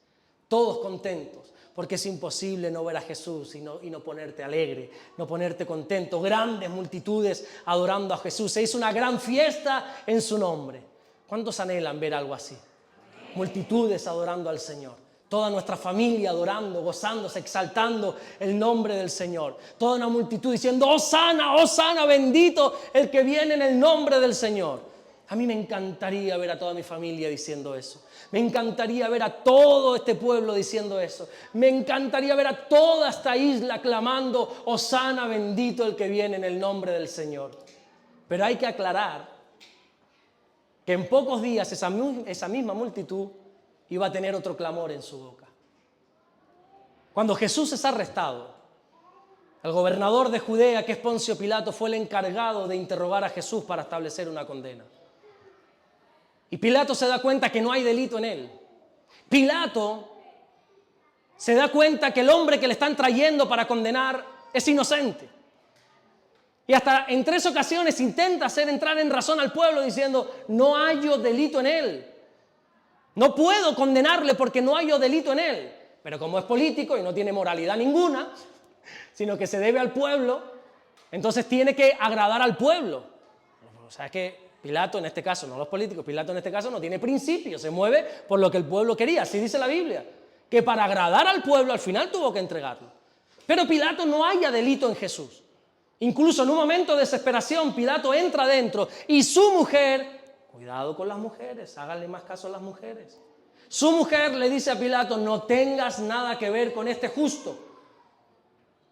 todos contentos, porque es imposible no ver a Jesús y no ponerte alegre, no ponerte contento. Grandes multitudes adorando a Jesús. Se hizo una gran fiesta en su nombre. ¿Cuántos anhelan ver algo así? Multitudes adorando al Señor, toda nuestra familia adorando, gozándose, exaltando el nombre del Señor, toda una multitud diciendo, Hosana, Hosana, bendito el que viene en el nombre del Señor. A mí me encantaría ver a toda mi familia diciendo eso, me encantaría ver a todo este pueblo diciendo eso, me encantaría ver a toda esta isla clamando, Hosana, bendito el que viene en el nombre del Señor. Pero hay que aclarar que en pocos días esa misma multitud iba a tener otro clamor en su boca. Cuando Jesús es arrestado, el gobernador de Judea, que es Poncio Pilato, fue el encargado de interrogar a Jesús para establecer una condena. Y Pilato se da cuenta que no hay delito en él. Pilato se da cuenta que el hombre que le están trayendo para condenar es inocente. Y hasta en 3 ocasiones intenta hacer entrar en razón al pueblo diciendo, no hallo delito en él. No puedo condenarle porque no hallo delito en él. Pero como es político y no tiene moralidad ninguna, sino que se debe al pueblo, entonces tiene que agradar al pueblo. O sea, es que Pilato en este caso, no los políticos, Pilato en este caso no tiene principios, se mueve por lo que el pueblo quería. Así dice la Biblia, que para agradar al pueblo al final tuvo que entregarlo. Pero Pilato no halla delito en Jesús. Incluso en un momento de desesperación, Pilato entra adentro y su mujer, cuidado con las mujeres, háganle más caso a las mujeres. Su mujer le dice a Pilato, no tengas nada que ver con este justo.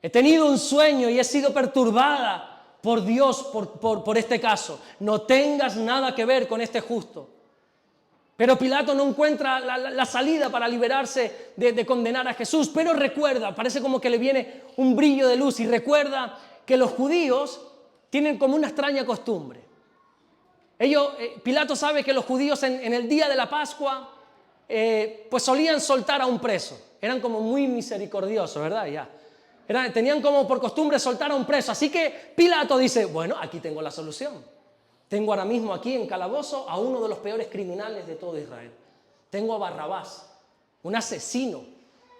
He tenido un sueño y he sido perturbada por Dios por este caso. No tengas nada que ver con este justo. Pero Pilato no encuentra la salida para liberarse de condenar a Jesús. Pero recuerda, parece como que le viene un brillo de luz y recuerda que los judíos tienen como una extraña costumbre. Pilato sabe que los judíos en el día de la Pascua pues solían soltar a un preso. Eran como muy misericordiosos, ¿verdad? Tenían como por costumbre soltar a un preso. Así que Pilato dice, bueno, aquí tengo la solución. Tengo ahora mismo aquí en calabozo a uno de los peores criminales de todo Israel. Tengo a Barrabás, un asesino,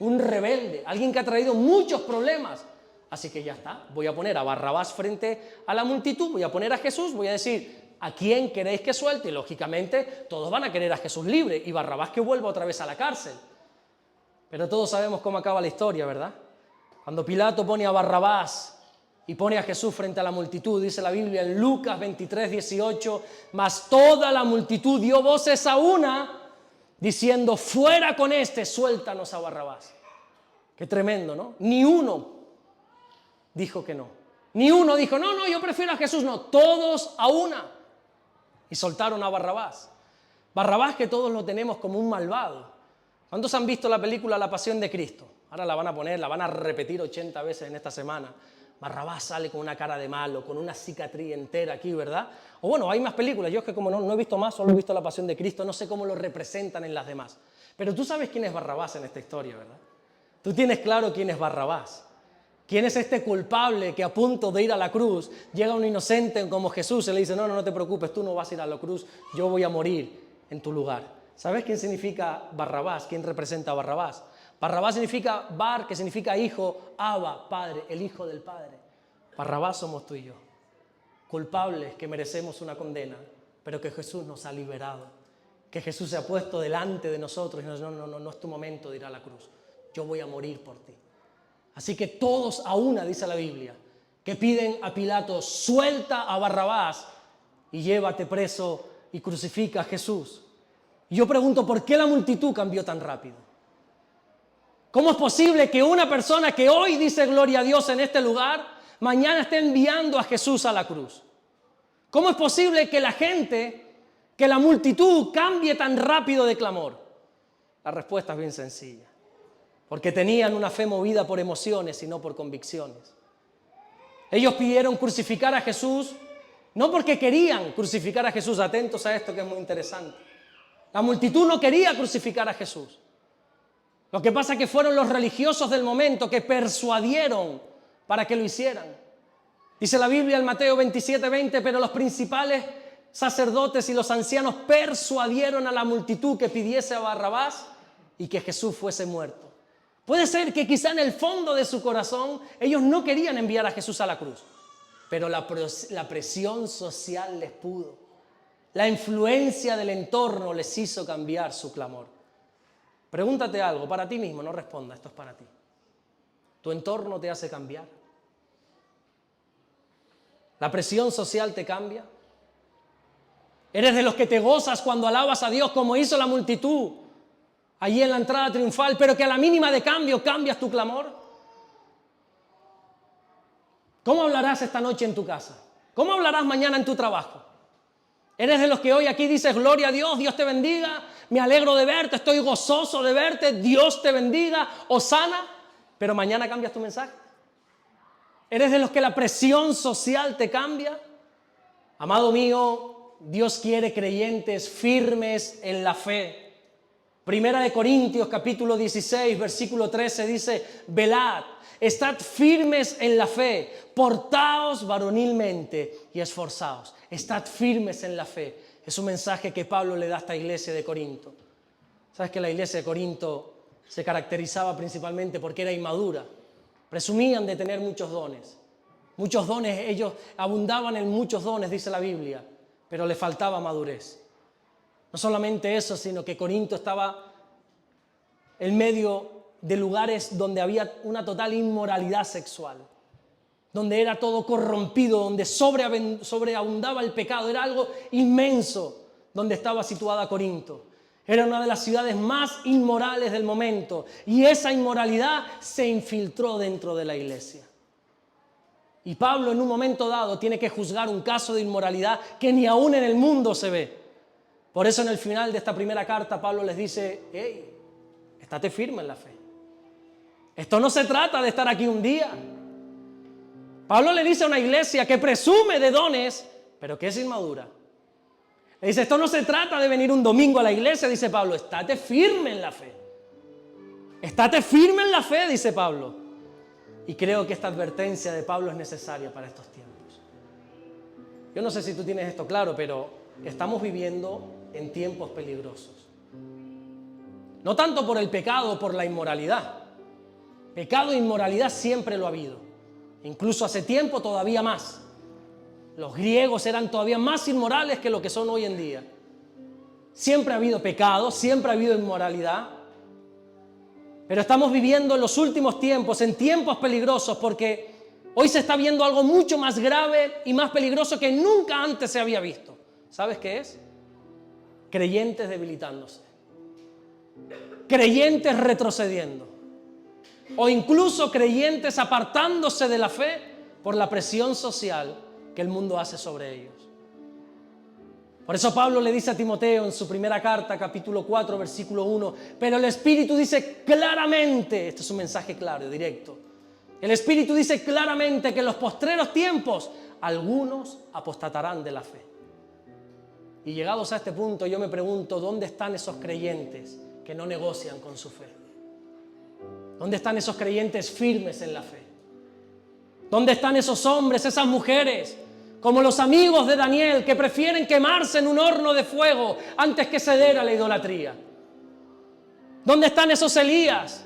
un rebelde, alguien que ha traído muchos problemas. Así que ya está, voy a poner a Barrabás frente a la multitud, voy a poner a Jesús, voy a decir, ¿a quién queréis que suelte? Y lógicamente todos van a querer a Jesús libre y Barrabás que vuelva otra vez a la cárcel. Pero todos sabemos cómo acaba la historia, ¿verdad? Cuando Pilato pone a Barrabás y pone a Jesús frente a la multitud. Dice la Biblia en Lucas 23, 18, mas toda la multitud dio voces a una, diciendo, fuera con este, suéltanos a Barrabás. Qué tremendo, ¿no? Ni uno dijo que no. Ni uno dijo, no, yo prefiero a Jesús. No, todos a una. Y soltaron a Barrabás. Barrabás, que todos lo tenemos como un malvado. ¿Cuántos han visto la película La Pasión de Cristo? Ahora la van a poner, la van a repetir 80 veces en esta semana. Barrabás sale con una cara de malo, con una cicatriz entera aquí, ¿verdad? O bueno, hay más películas. Yo es que como no he visto más, solo he visto La Pasión de Cristo, no sé cómo lo representan en las demás. Pero tú sabes quién es Barrabás en esta historia, ¿verdad? Tú tienes claro quién es Barrabás. ¿Quién es este culpable que a punto de ir a la cruz llega un inocente como Jesús y le dice, no te preocupes, tú no vas a ir a la cruz, yo voy a morir en tu lugar? ¿Sabes quién significa Barrabás? ¿Quién representa a Barrabás? Barrabás significa Bar, que significa hijo, Abba, Padre, el Hijo del Padre. Barrabás somos tú y yo, culpables que merecemos una condena, pero que Jesús nos ha liberado, que Jesús se ha puesto delante de nosotros y nos dice, no es tu momento de ir a la cruz, yo voy a morir por ti. Así que todos a una, dice la Biblia, que piden a Pilato, suelta a Barrabás y llévate preso y crucifica a Jesús. Y yo pregunto, ¿por qué la multitud cambió tan rápido? ¿Cómo es posible que una persona que hoy dice gloria a Dios en este lugar, mañana esté enviando a Jesús a la cruz? ¿Cómo es posible que la gente, que la multitud cambie tan rápido de clamor? La respuesta es bien sencilla. Porque tenían una fe movida por emociones y no por convicciones. Ellos pidieron crucificar a Jesús, no porque querían crucificar a Jesús. Atentos a esto que es muy interesante. La multitud no quería crucificar a Jesús. Lo que pasa es que fueron los religiosos del momento que persuadieron para que lo hicieran. Dice la Biblia en Mateo 27, 20, pero los principales sacerdotes y los ancianos persuadieron a la multitud que pidiese a Barrabás y que Jesús fuese muerto. Puede ser que quizá en el fondo de su corazón ellos no querían enviar a Jesús a la cruz, pero la presión social les pudo. La influencia del entorno les hizo cambiar su clamor. Pregúntate algo, para ti mismo, no responda, esto es para ti. ¿Tu entorno te hace cambiar? ¿La presión social te cambia? ¿Eres de los que te gozas cuando alabas a Dios como hizo la multitud allí en la entrada triunfal, pero que a la mínima de cambio cambias tu clamor? ¿Cómo hablarás esta noche en tu casa? ¿Cómo hablarás mañana en tu trabajo? ¿Eres de los que hoy aquí dices gloria a Dios, Dios te bendiga, me alegro de verte, estoy gozoso de verte, Dios te bendiga, hosana, pero mañana cambias tu mensaje? ¿Eres de los que la presión social te cambia? Amado mío, Dios quiere creyentes firmes en la fe. Primera de Corintios capítulo 16 versículo 13 dice, velad, estad firmes en la fe, portaos varonilmente y esforzaos. Estad firmes en la fe. Es un mensaje que Pablo le da a esta iglesia de Corinto. ¿Sabes que la iglesia de Corinto se caracterizaba principalmente porque era inmadura? Presumían de tener muchos dones. Muchos dones, ellos abundaban en muchos dones, dice la Biblia, pero le faltaba madurez. No solamente eso, sino que Corinto estaba en medio de lugares donde había una total inmoralidad sexual, donde era todo corrompido, donde sobreabundaba el pecado. Era algo inmenso donde estaba situada Corinto. Era una de las ciudades más inmorales del momento y esa inmoralidad se infiltró dentro de la iglesia. Y Pablo en un momento dado tiene que juzgar un caso de inmoralidad que ni aún en el mundo se ve. Por eso en el final de esta primera carta Pablo les dice, hey, estate firme en la fe. Esto no se trata de estar aquí un día. Pablo le dice a una iglesia que presume de dones, pero que es inmadura. Le dice, esto no se trata de venir un domingo a la iglesia, dice Pablo, estate firme en la fe. Estate firme en la fe, dice Pablo. Y creo que esta advertencia de Pablo es necesaria para estos tiempos. Yo no sé si tú tienes esto claro, pero estamos viviendo en tiempos peligrosos. No tanto por el pecado o por la inmoralidad. Pecado e inmoralidad siempre lo ha habido. Incluso hace tiempo todavía más. Los griegos eran todavía más inmorales que lo que son hoy en día. Siempre ha habido pecado, siempre ha habido inmoralidad. Pero estamos viviendo en los últimos tiempos, en tiempos peligrosos, porque Hoy se está viendo algo mucho más grave y más peligroso que nunca antes se había visto. ¿Sabes qué es? Creyentes debilitándose. Creyentes retrocediendo. O incluso creyentes apartándose de la fe por la presión social que el mundo hace sobre ellos. Por eso Pablo le dice a Timoteo en su primera carta, capítulo 4, versículo 1, pero el Espíritu dice claramente, este es un mensaje claro, directo, el Espíritu dice claramente que en los postreros tiempos algunos apostatarán de la fe. Y llegados a este punto yo me pregunto, ¿dónde están esos creyentes que no negocian con su fe? ¿Dónde están esos creyentes firmes en la fe? ¿Dónde están esos hombres, esas mujeres, como los amigos de Daniel, que prefieren quemarse en un horno de fuego antes que ceder a la idolatría? ¿Dónde están esos Elías,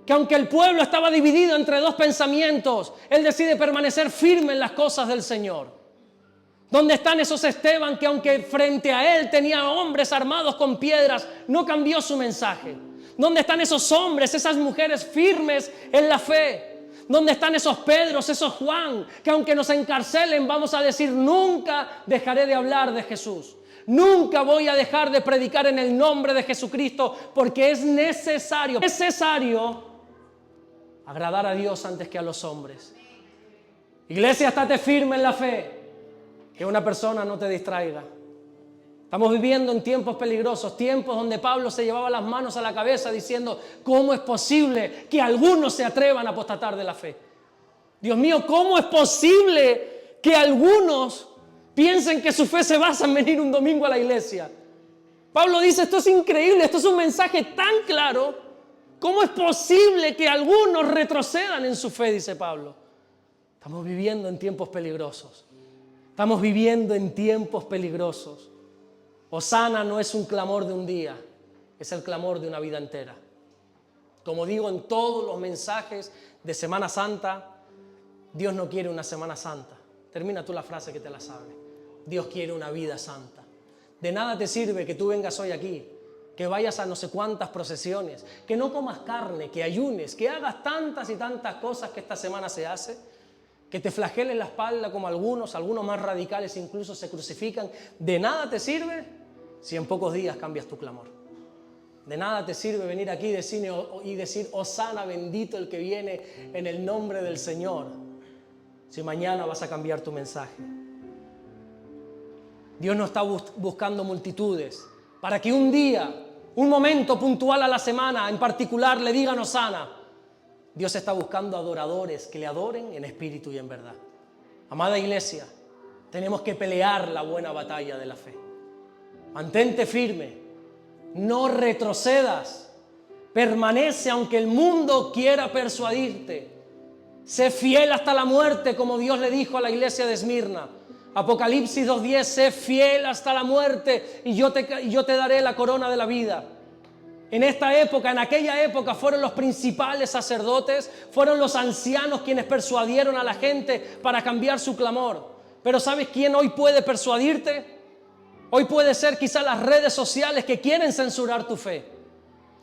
que aunque el pueblo estaba dividido entre dos pensamientos, él decide permanecer firme en las cosas del Señor? ¿Dónde están esos Esteban, que aunque frente a él tenía hombres armados con piedras, no cambió su mensaje? ¿Dónde están esos hombres, esas mujeres firmes en la fe? ¿Dónde están esos Pedros, esos Juan, que aunque nos encarcelen vamos a decir, nunca dejaré de hablar de Jesús? Nunca voy a dejar de predicar en el nombre de Jesucristo, porque es necesario agradar a Dios antes que a los hombres. Iglesia, estate firme en la fe, que una persona no te distraiga. Estamos viviendo en tiempos peligrosos, tiempos donde Pablo se llevaba las manos a la cabeza diciendo, ¿cómo es posible que algunos se atrevan a apostatar de la fe? Dios mío, ¿cómo es posible que algunos piensen que su fe se basa en venir un domingo a la iglesia? Pablo dice, esto es increíble, esto es un mensaje tan claro. ¿Cómo es posible que algunos retrocedan en su fe? Dice Pablo. Estamos viviendo en tiempos peligrosos. Estamos viviendo en tiempos peligrosos. Hosana no es un clamor de un día, es el clamor de una vida entera. Como digo en todos los mensajes de Semana Santa, Dios no quiere una Semana Santa. Termina tú la frase que te la sabes. Dios quiere una vida santa. De nada te sirve que tú vengas hoy aquí, que vayas a no sé cuántas procesiones, que no comas carne, que ayunes, que hagas tantas y tantas cosas que esta semana se hace, que te flagelen la espalda como algunos más radicales incluso se crucifican. De nada te sirve si en pocos días cambias tu clamor. De nada te sirve venir aquí y decir, Hosana, bendito el que viene en el nombre del Señor, si mañana vas a cambiar tu mensaje. Dios no está buscando multitudes para que un día, un momento puntual a la semana en particular le digan Hosana. Dios está buscando adoradores que le adoren en espíritu y en verdad. Amada iglesia, tenemos que pelear la buena batalla de la fe. Mantente firme, no retrocedas, permanece aunque el mundo quiera persuadirte. Sé fiel hasta la muerte, como Dios le dijo a la iglesia de Esmirna. Apocalipsis 2:10, sé fiel hasta la muerte y yo te daré la corona de la vida. En esta época, en aquella época, fueron los principales sacerdotes, fueron los ancianos quienes persuadieron a la gente para cambiar su clamor. Pero ¿sabes quién hoy puede persuadirte? Hoy puede ser quizá las redes sociales que quieren censurar tu fe.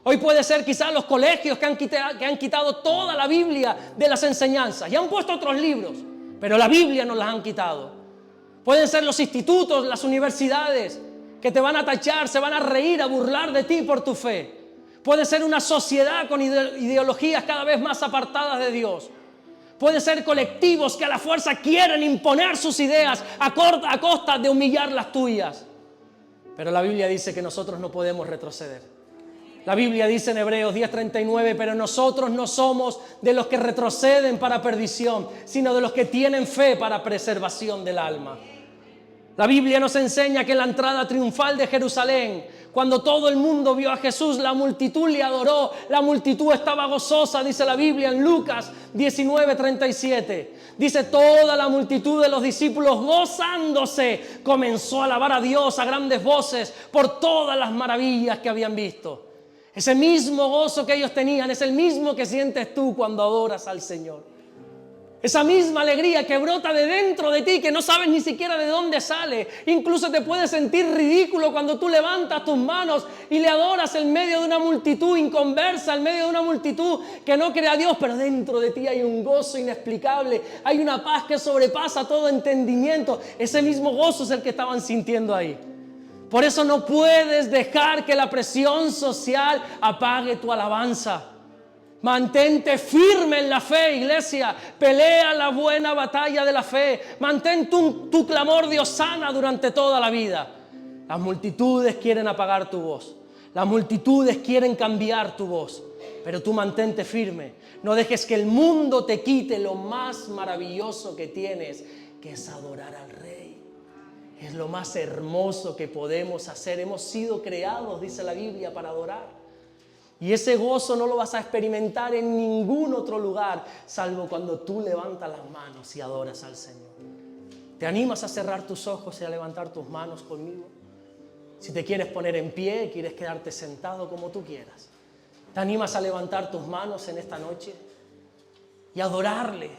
Hoy puede ser quizá los colegios que han quitado toda la Biblia de las enseñanzas y han puesto otros libros, pero la Biblia no las han quitado. Pueden ser los institutos, las universidades que te van a tachar, se van a reír, a burlar de ti por tu fe. Puede ser una sociedad con ideologías cada vez más apartadas de Dios. Puede ser colectivos que a la fuerza quieren imponer sus ideas a costa de humillar las tuyas. Pero la Biblia dice que nosotros no podemos retroceder. La Biblia dice en Hebreos 10:39, pero nosotros no somos de los que retroceden para perdición, sino de los que tienen fe para preservación del alma. La Biblia nos enseña que en la entrada triunfal de Jerusalén, cuando todo el mundo vio a Jesús, la multitud le adoró, la multitud estaba gozosa, dice la Biblia en Lucas 19:37. Dice, toda la multitud de los discípulos gozándose comenzó a alabar a Dios a grandes voces por todas las maravillas que habían visto. Ese mismo gozo que ellos tenían es el mismo que sientes tú cuando adoras al Señor. Esa misma alegría que brota de dentro de ti, que no sabes ni siquiera de dónde sale. Incluso te puedes sentir ridículo cuando tú levantas tus manos y le adoras en medio de una multitud inconversa, en medio de una multitud que no cree a Dios. Pero dentro de ti hay un gozo inexplicable, hay una paz que sobrepasa todo entendimiento. Ese mismo gozo es el que estaban sintiendo ahí. Por eso no puedes dejar que la presión social apague tu alabanza. Mantente firme en la fe, iglesia. Pelea la buena batalla de la fe. Mantén tu clamor de hosana durante toda la vida. Las multitudes quieren apagar tu voz. Las multitudes quieren cambiar tu voz. Pero tú mantente firme. No dejes que el mundo te quite lo más maravilloso que tienes, que es adorar al Rey. Es lo más hermoso que podemos hacer. Hemos sido creados, dice la Biblia, para adorar. Y ese gozo no lo vas a experimentar en ningún otro lugar, salvo cuando tú levantas las manos y adoras al Señor. ¿Te animas a cerrar tus ojos y a levantar tus manos conmigo? Si te quieres poner en pie, quieres quedarte sentado como tú quieras. ¿Te animas a levantar tus manos en esta noche y adorarle,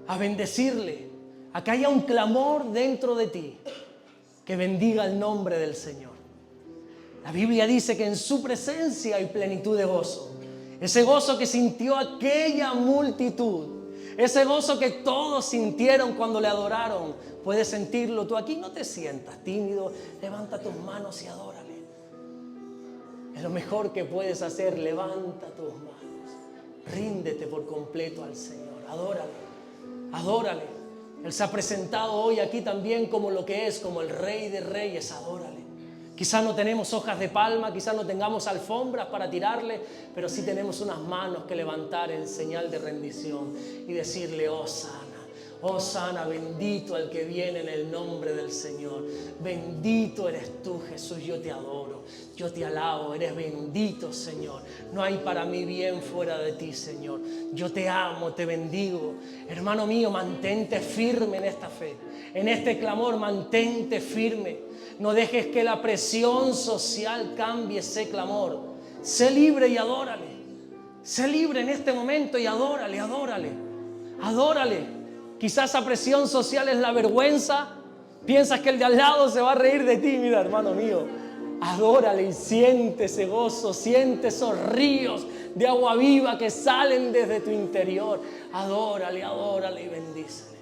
a bendecirle, a que haya un clamor dentro de ti que bendiga el nombre del Señor? La Biblia dice que en su presencia hay plenitud de gozo. Ese gozo que sintió aquella multitud, ese gozo que todos sintieron cuando le adoraron, puedes sentirlo tú. Aquí no te sientas tímido, levanta tus manos y adórale. Es lo mejor que puedes hacer, levanta tus manos, ríndete por completo al Señor, adórale, adórale. Él se ha presentado hoy aquí también como lo que es, como el Rey de Reyes, adórale. Quizás no tenemos hojas de palma, quizás no tengamos alfombras para tirarle, pero sí tenemos unas manos que levantar en señal de rendición y decirle, oh sana, bendito el que viene en el nombre del Señor. Bendito eres tú, Jesús, yo te adoro, yo te alabo, eres bendito, Señor. No hay para mí bien fuera de ti, Señor. Yo te amo, te bendigo. Hermano mío, mantente firme en esta fe, en este clamor, mantente firme. No dejes que la presión social cambie ese clamor. Sé libre y adórale. Sé libre en este momento y adórale, adórale, adórale. Quizás esa presión social es la vergüenza. Piensas que el de al lado se va a reír de ti. Mira, hermano mío, adórale y siente ese gozo. Siente esos ríos de agua viva que salen desde tu interior. Adórale, adórale y bendícele.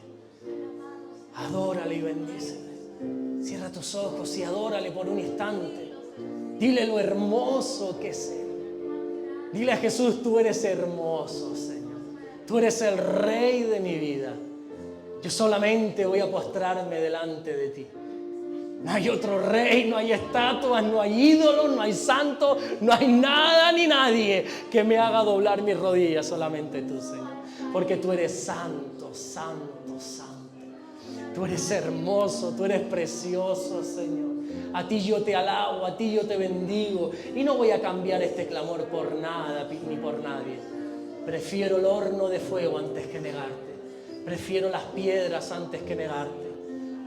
Adórale y bendícele. Cierra tus ojos y adórale por un instante. Dile lo hermoso que es Él. Dile a Jesús, tú eres hermoso, Señor. Tú eres el Rey de mi vida. Yo solamente voy a postrarme delante de ti. No hay otro rey, no hay estatuas, no hay ídolos, no hay santo, no hay nada ni nadie que me haga doblar mis rodillas, solamente tú, Señor. Porque tú eres santo, santo, santo. Tú eres hermoso, tú eres precioso, Señor. A ti yo te alabo, a ti yo te bendigo. Y no voy a cambiar este clamor por nada ni por nadie. Prefiero el horno de fuego antes que negarte. Prefiero las piedras antes que negarte.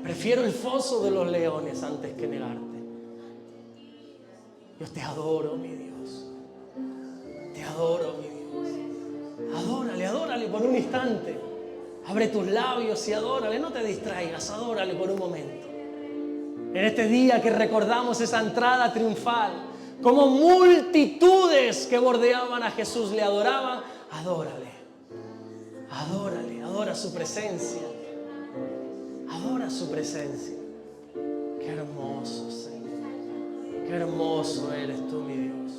Prefiero el foso de los leones antes que negarte. Yo te adoro, mi Dios. Te adoro, mi Dios. Adórale, adórale por un instante. Abre tus labios y adórale, no te distraigas, adórale por un momento. En este día que recordamos esa entrada triunfal, como multitudes que bordeaban a Jesús le adoraban, adórale, adórale, adora su presencia, adora su presencia. Qué hermoso, Señor, qué hermoso eres tú, mi Dios.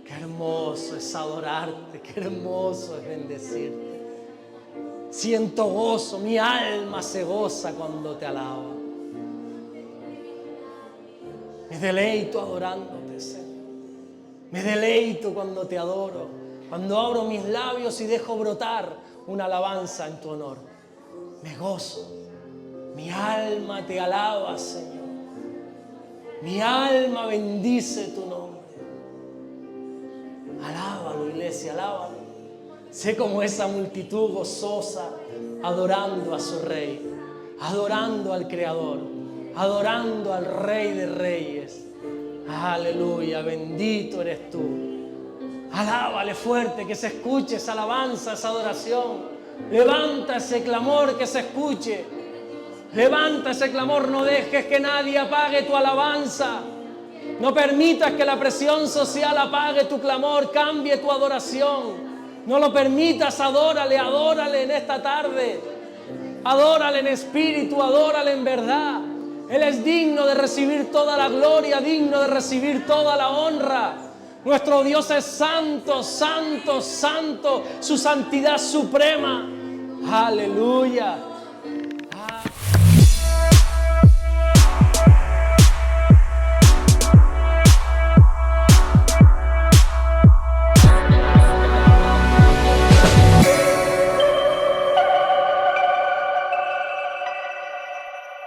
Qué hermoso es adorarte, qué hermoso es bendecirte. Siento gozo, mi alma se goza cuando te alaba. Me deleito adorándote, Señor. Me deleito cuando te adoro, cuando abro mis labios y dejo brotar una alabanza en tu honor. Me gozo, mi alma te alaba, Señor. Mi alma bendice tu nombre. Alábalo, iglesia, alábalo. Sé como esa multitud gozosa adorando a su Rey, adorando al Creador, adorando al Rey de Reyes. Aleluya, bendito eres tú. Alábale fuerte, que se escuche esa alabanza, esa adoración. Levanta ese clamor, que se escuche. Levanta ese clamor, no dejes que nadie apague tu alabanza. No permitas que la presión social apague tu clamor, cambie tu adoración. No lo permitas, adórale, adórale en esta tarde. Adórale en espíritu, adórale en verdad. Él es digno de recibir toda la gloria, digno de recibir toda la honra. Nuestro Dios es santo, santo, santo, su santidad suprema. Aleluya.